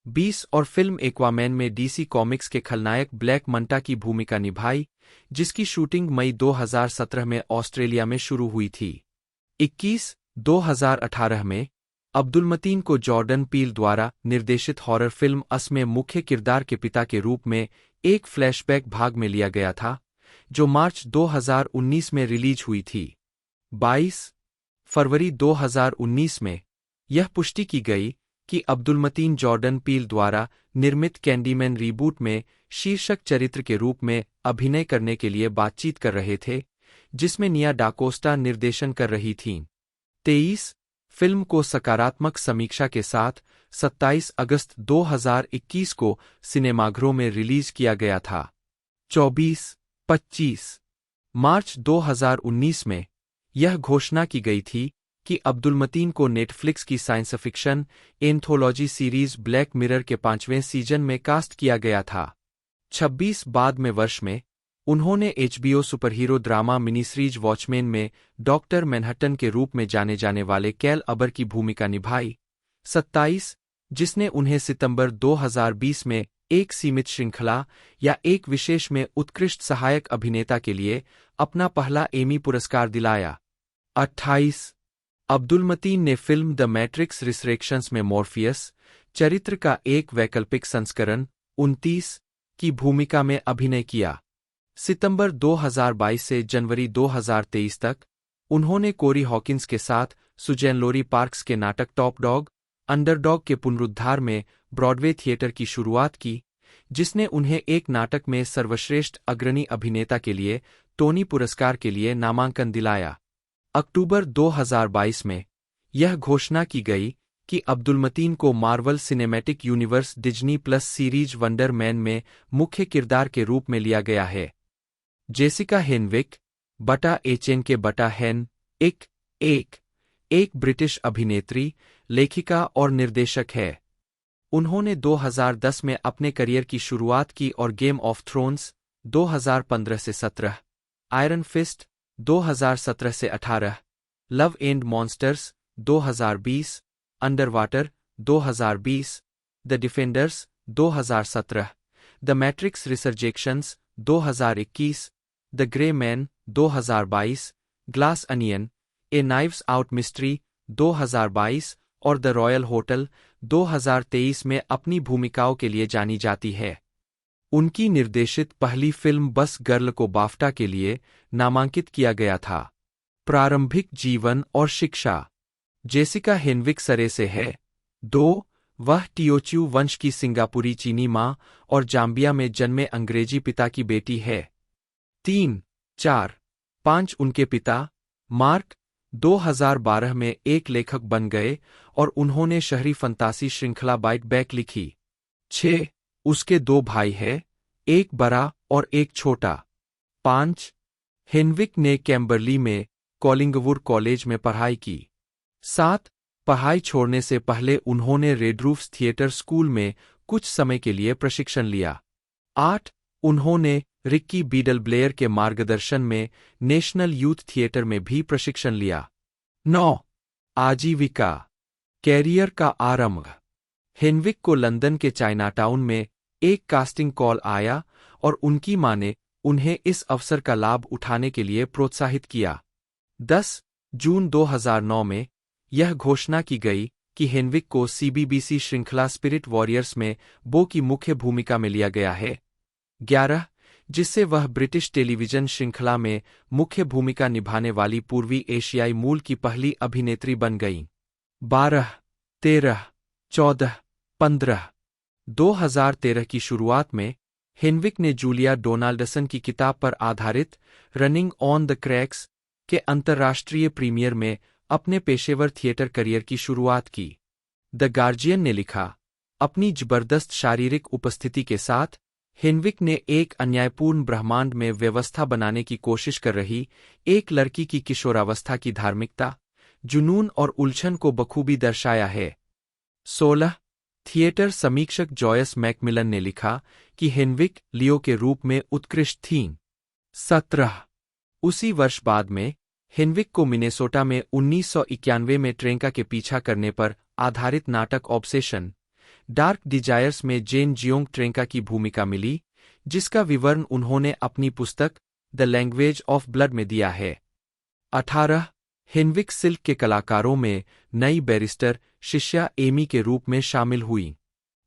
20 और फिल्म एक्वामैन में डीसी कॉमिक्स के खलनायक ब्लैक मंटा की भूमिका निभाई, जिसकी शूटिंग मई 2017 में ऑस्ट्रेलिया में शुरू हुई थी। 21 2018 में अब्दुल मतीन को जॉर्डन पील द्वारा निर्देशित हॉरर फिल्म अस में मुख्य किरदार के पिता के रूप में एक फ्लैशबैक भाग में लिया गया था, जो मार्च 2019 में रिलीज हुई थी। 22 फरवरी 2019 में यह पुष्टि की गई कि अब्दुल मतीन जॉर्डन पील द्वारा निर्मित कैंडीमैन रीबूट में शीर्षक चरित्र के रूप में अभिनय करने के लिए बातचीत कर रहे थे, जिसमें निया डाकोस्टा निर्देशन कर रही थीं। 23 फिल्म को सकारात्मक समीक्षा के साथ 27 अगस्त 2021 को सिनेमाघरों में रिलीज किया गया था। 24-25 मार्च 2019 में यह घोषणा की गई थी कि अब्दुल मतीन को नेटफ्लिक्स की science fiction anthology series black mirror के 5वें सीजन में कास्ट किया गया था। 26 बाद में वर्ष में उन्होंने HBO superhero drama mini series watchman में डॉक्टर मैनहट्टन के रूप में जाने जाने वाले कैल अबर की भूमिका निभाई। 27 जिसने उन्हें सितंबर 2020 में एक सीमित श्रृंखला या एक विशेष में उत्कृष्ट सहायक अभिनेता के लिए अपना पहला एमी पुरस्कार दिलाया। 28 अब्दुल मतीन ने फिल्म द मैट्रिक्स रिसरेक्शंस में मॉर्फियस चरित्र का एक वैकल्पिक संस्करण 29 की भूमिका में अभिनय किया। सितंबर 2022 से जनवरी 2023 तक उन्होंने कोरी हॉकिंस के साथ सुजैन लोरी पार्क्स के नाटक टॉप डॉग अंडरडॉग के पुनरुद्धार में ब्रॉडवे थिएटर की शुरुआत की, जिसने उन्हें एक नाटक में सर्वश्रेष्ठ अग्रणी अभिनेता के लिए टोनी पुरस्कार के लिए नामांकन दिलाया। अक्टूबर 2022 में यह घोषणा की गई कि अब्दुल मतीन को Marvel Cinematic universe Disney plus series wonder man में मुख्य किरदार के रूप में लिया गया है। जेसिका हेनविक बटा एचएन के बटा हेन एक ब्रिटिश अभिनेत्री, लेखिका और निर्देशक है। उन्होंने 2010 में अपने करियर की शुरुआत की और गेम ऑफ थ्रोन्स 2015 से 17, आयरन फिस्ट 2017 से 18, Love and Monsters 2020, Underwater 2020, the Defenders 2017, the Matrix Resurrections 2021, the Gray Man 2022, Glass Onion, a Knives Out Mystery 2022 और द रॉयल होटल 2023 में अपनी भूमिकाओं के लिए जानी जाती है। उनकी निर्देशित पहली फिल्म बस गर्ल को बाफ्टा के लिए नामांकित किया गया था। प्रारंभिक जीवन और शिक्षा। जेसिका हेनविक सरे से है। 2 वह टियोच्यू वंश की सिंगापुरी चीनी माँ और जाम्बिया में जन्मे अंग्रेजी पिता की बेटी है। 3, 4, 5 उनके पिता मार्क 2012 में एक लेखक बन गए और उन्होंने शहरी फंतासी श्रृंखला बाइट बैक लिखी। 6 उसके 2 भाई हैं, एक बड़ा और एक छोटा। 5 हेनविक ने कैम्बरली में कॉलिंगवुड कॉलेज में पढ़ाई की। 7 पढ़ाई छोड़ने से पहले उन्होंने रेडरूफ्स थिएटर स्कूल में कुछ समय के लिए प्रशिक्षण लिया। 8 उन्होंने रिक्की बीडल ब्लेयर के मार्गदर्शन में नेशनल यूथ थिएटर में भी प्रशिक्षण लिया। 9 आजीविका कैरियर का आरंभ। हेनविक को लंदन के चाइनाटाउन में एक कास्टिंग कॉल आया और उनकी मां ने उन्हें इस अवसर का लाभ उठाने के लिए प्रोत्साहित किया। 10 जून 2009 में यह घोषणा की गई कि हेनविक को सीबीबीसी श्रृंखला स्पिरिट वॉरियर्स में बो की मुख्य भूमिका में लिया गया है। 11 जिससे वह ब्रिटिश टेलीविजन श्रृंखला में मुख्य भूमिका निभाने वाली पूर्वी एशियाई मूल की पहली अभिनेत्री बन गईं। 12, 13, 14, 15 2013 की शुरुआत में हेनविक ने जूलिया डोनाल्डसन की किताब पर आधारित रनिंग ऑन द क्रैक्स के अंतर्राष्ट्रीय प्रीमियर में अपने पेशेवर थिएटर करियर की शुरुआत की। द गार्जियन ने लिखा, अपनी जबरदस्त शारीरिक उपस्थिति के साथ हेनविक ने एक अन्यायपूर्ण ब्रह्मांड में व्यवस्था बनाने की कोशिश कर रही एक लड़की की किशोरावस्था की धार्मिकता, जुनून और उलझन को बखूबी दर्शाया है। 16 थिएटर समीक्षक जॉयस मैकमिलन ने लिखा कि हेनविक लियो के रूप में उत्कृष्ट थीं। 17 उसी वर्ष बाद में हेनविक को मिनेसोटा में 1991 में ट्रेंका के पीछा करने पर आधारित नाटक ऑब्सेशन डार्क डिजायर्स में जेन जियोंग ट्रेंका की भूमिका मिली, जिसका विवरण उन्होंने अपनी पुस्तक द लैंग्वेज ऑफ ब्लड में दिया है। 18 हेनविक सिल्क के कलाकारों में नई बैरिस्टर शिष्या एमी के रूप में शामिल हुई।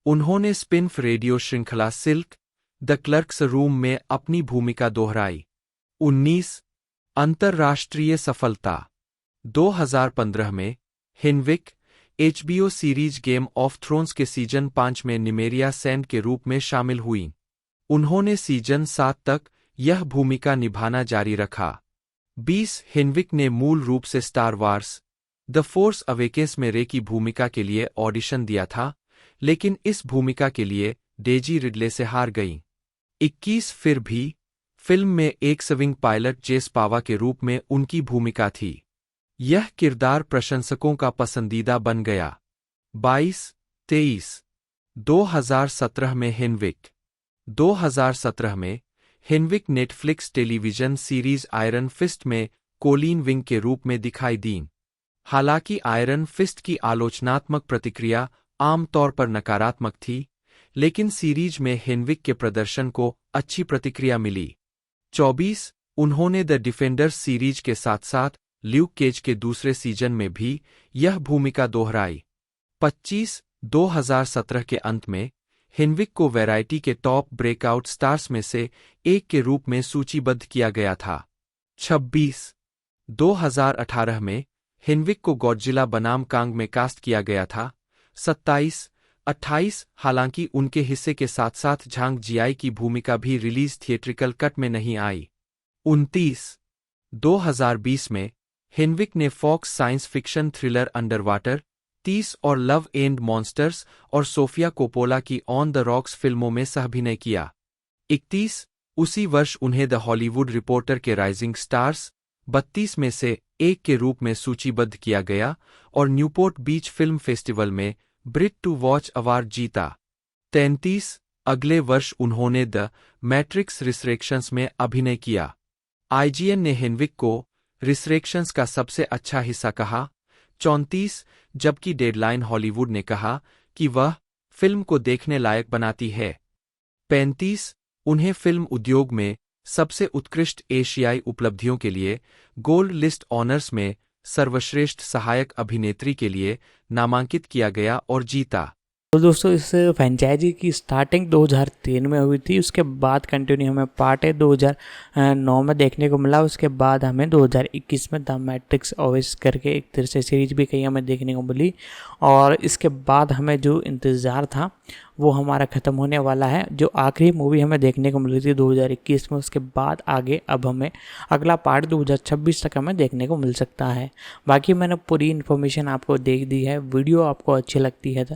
उन्होंने स्पिनफ रेडियो श्रृंखला सिल्क द क्लर्क्स रूम में अपनी भूमिका दोहराई। 19 अंतर्राष्ट्रीय सफलता 2015 में Henwick HBO series game of thrones के सीजन 5 में निमेरिया सैंड के रूप में शामिल हुईं। उन्होंने सीजन 7 तक यह भूमिका निभाना जारी रखा। 20 हेनविक ने मूल रूप से star wars the force awakens में रे की भूमिका के लिए ऑडिशन दिया था, लेकिन इस भूमिका के लिए डेजी रिडले से हार गईं। 21 फिर भी फिल्म में एक स्विंग पायलट जेस पावा के रूप में उनकी भूमिका थी। यह किरदार प्रशंसकों का पसंदीदा बन गया। 22-23 2017 में हेनविक 2017 में Henwick Netflix television series Iron Fist में कोलीन विंग के रूप में दिखाई दीं। हालांकि आयरन फिस्ट की आलोचनात्मक प्रतिक्रिया आमतौर पर नकारात्मक थी, लेकिन सीरीज में हेनविक के प्रदर्शन को अच्छी प्रतिक्रिया मिली। 24 उन्होंने द डिफेंडर्स सीरीज के साथ साथ ल्यूक केज के दूसरे सीजन में भी यह भूमिका दोहराई। 25 2017 के अंत में हेनविक को वैरायटी के टॉप ब्रेकआउट स्टार्स में से एक के रूप में सूचीबद्ध किया गया था। 26 2018 में हेनविक को गॉडजिला बनाम कांग में कास्ट किया गया था। 27-28 हालांकि उनके हिस्से के साथ साथ झांग जियाई की भूमिका भी रिलीज थिएट्रिकल कट में नहीं आई। 29 2020 में हेनविक ने Fox science fiction thriller Underwater 30 और लव एंड मॉन्स्टर्स और सोफिया कोपोला की ऑन द रॉक्स फिल्मों में सहअभिनय किया। 31 उसी वर्ष उन्हें द हॉलीवुड रिपोर्टर के राइजिंग स्टार्स 32 में से एक के रूप में सूचीबद्ध किया गया और न्यूपोर्ट बीच फिल्म फेस्टिवल में ब्रिट टू वॉच अवार्ड जीता। 33 अगले वर्ष उन्होंने द मैट्रिक्स रिसरेक्शंस में अभिनय किया। IGN ने हेनविक को रिसरेक्शंस का सबसे अच्छा हिस्सा कहा। 34 जबकि डेडलाइन हॉलीवुड ने कहा कि वह फिल्म को देखने लायक बनाती है। 35 उन्हें फिल्म उद्योग में सबसे उत्कृष्ट एशियाई उपलब्धियों के लिए गोल्ड लिस्ट ऑनर्स में सर्वश्रेष्ठ सहायक अभिनेत्री के लिए नामांकित किया गया और जीता। तो दोस्तों इस फ्रेंचाइजी की स्टार्टिंग 2003 में हुई थी, उसके बाद कंटिन्यू हमें पार्ट 2009 में देखने को मिला। उसके बाद हमें 2021 में द मैट्रिक्स ओएस करके एक तरह से सीरीज भी कहीं हमें देखने को मिली, और इसके बाद हमें जो इंतज़ार था वो हमारा ख़त्म होने वाला है। जो आखिरी मूवी हमें देखने को मिली थी 2021 में, उसके बाद आगे अब हमें अगला पार्ट 2026 तक हमें देखने को मिल सकता है। बाकी मैंने पूरी इन्फॉर्मेशन आपको दे दी है। वीडियो आपको अच्छी लगती है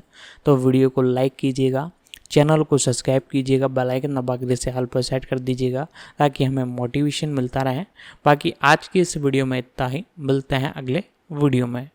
तो वीडियो को लाइक कीजिएगा, चैनल को सब्सक्राइब कीजिएगा, बेल आइकन दबा के जैसे ऑल पर सेट कर दीजिएगा ताकि हमें मोटिवेशन मिलता रहे। बाकी आज की इस वीडियो में इतना ही, मिलते हैं अगले वीडियो में।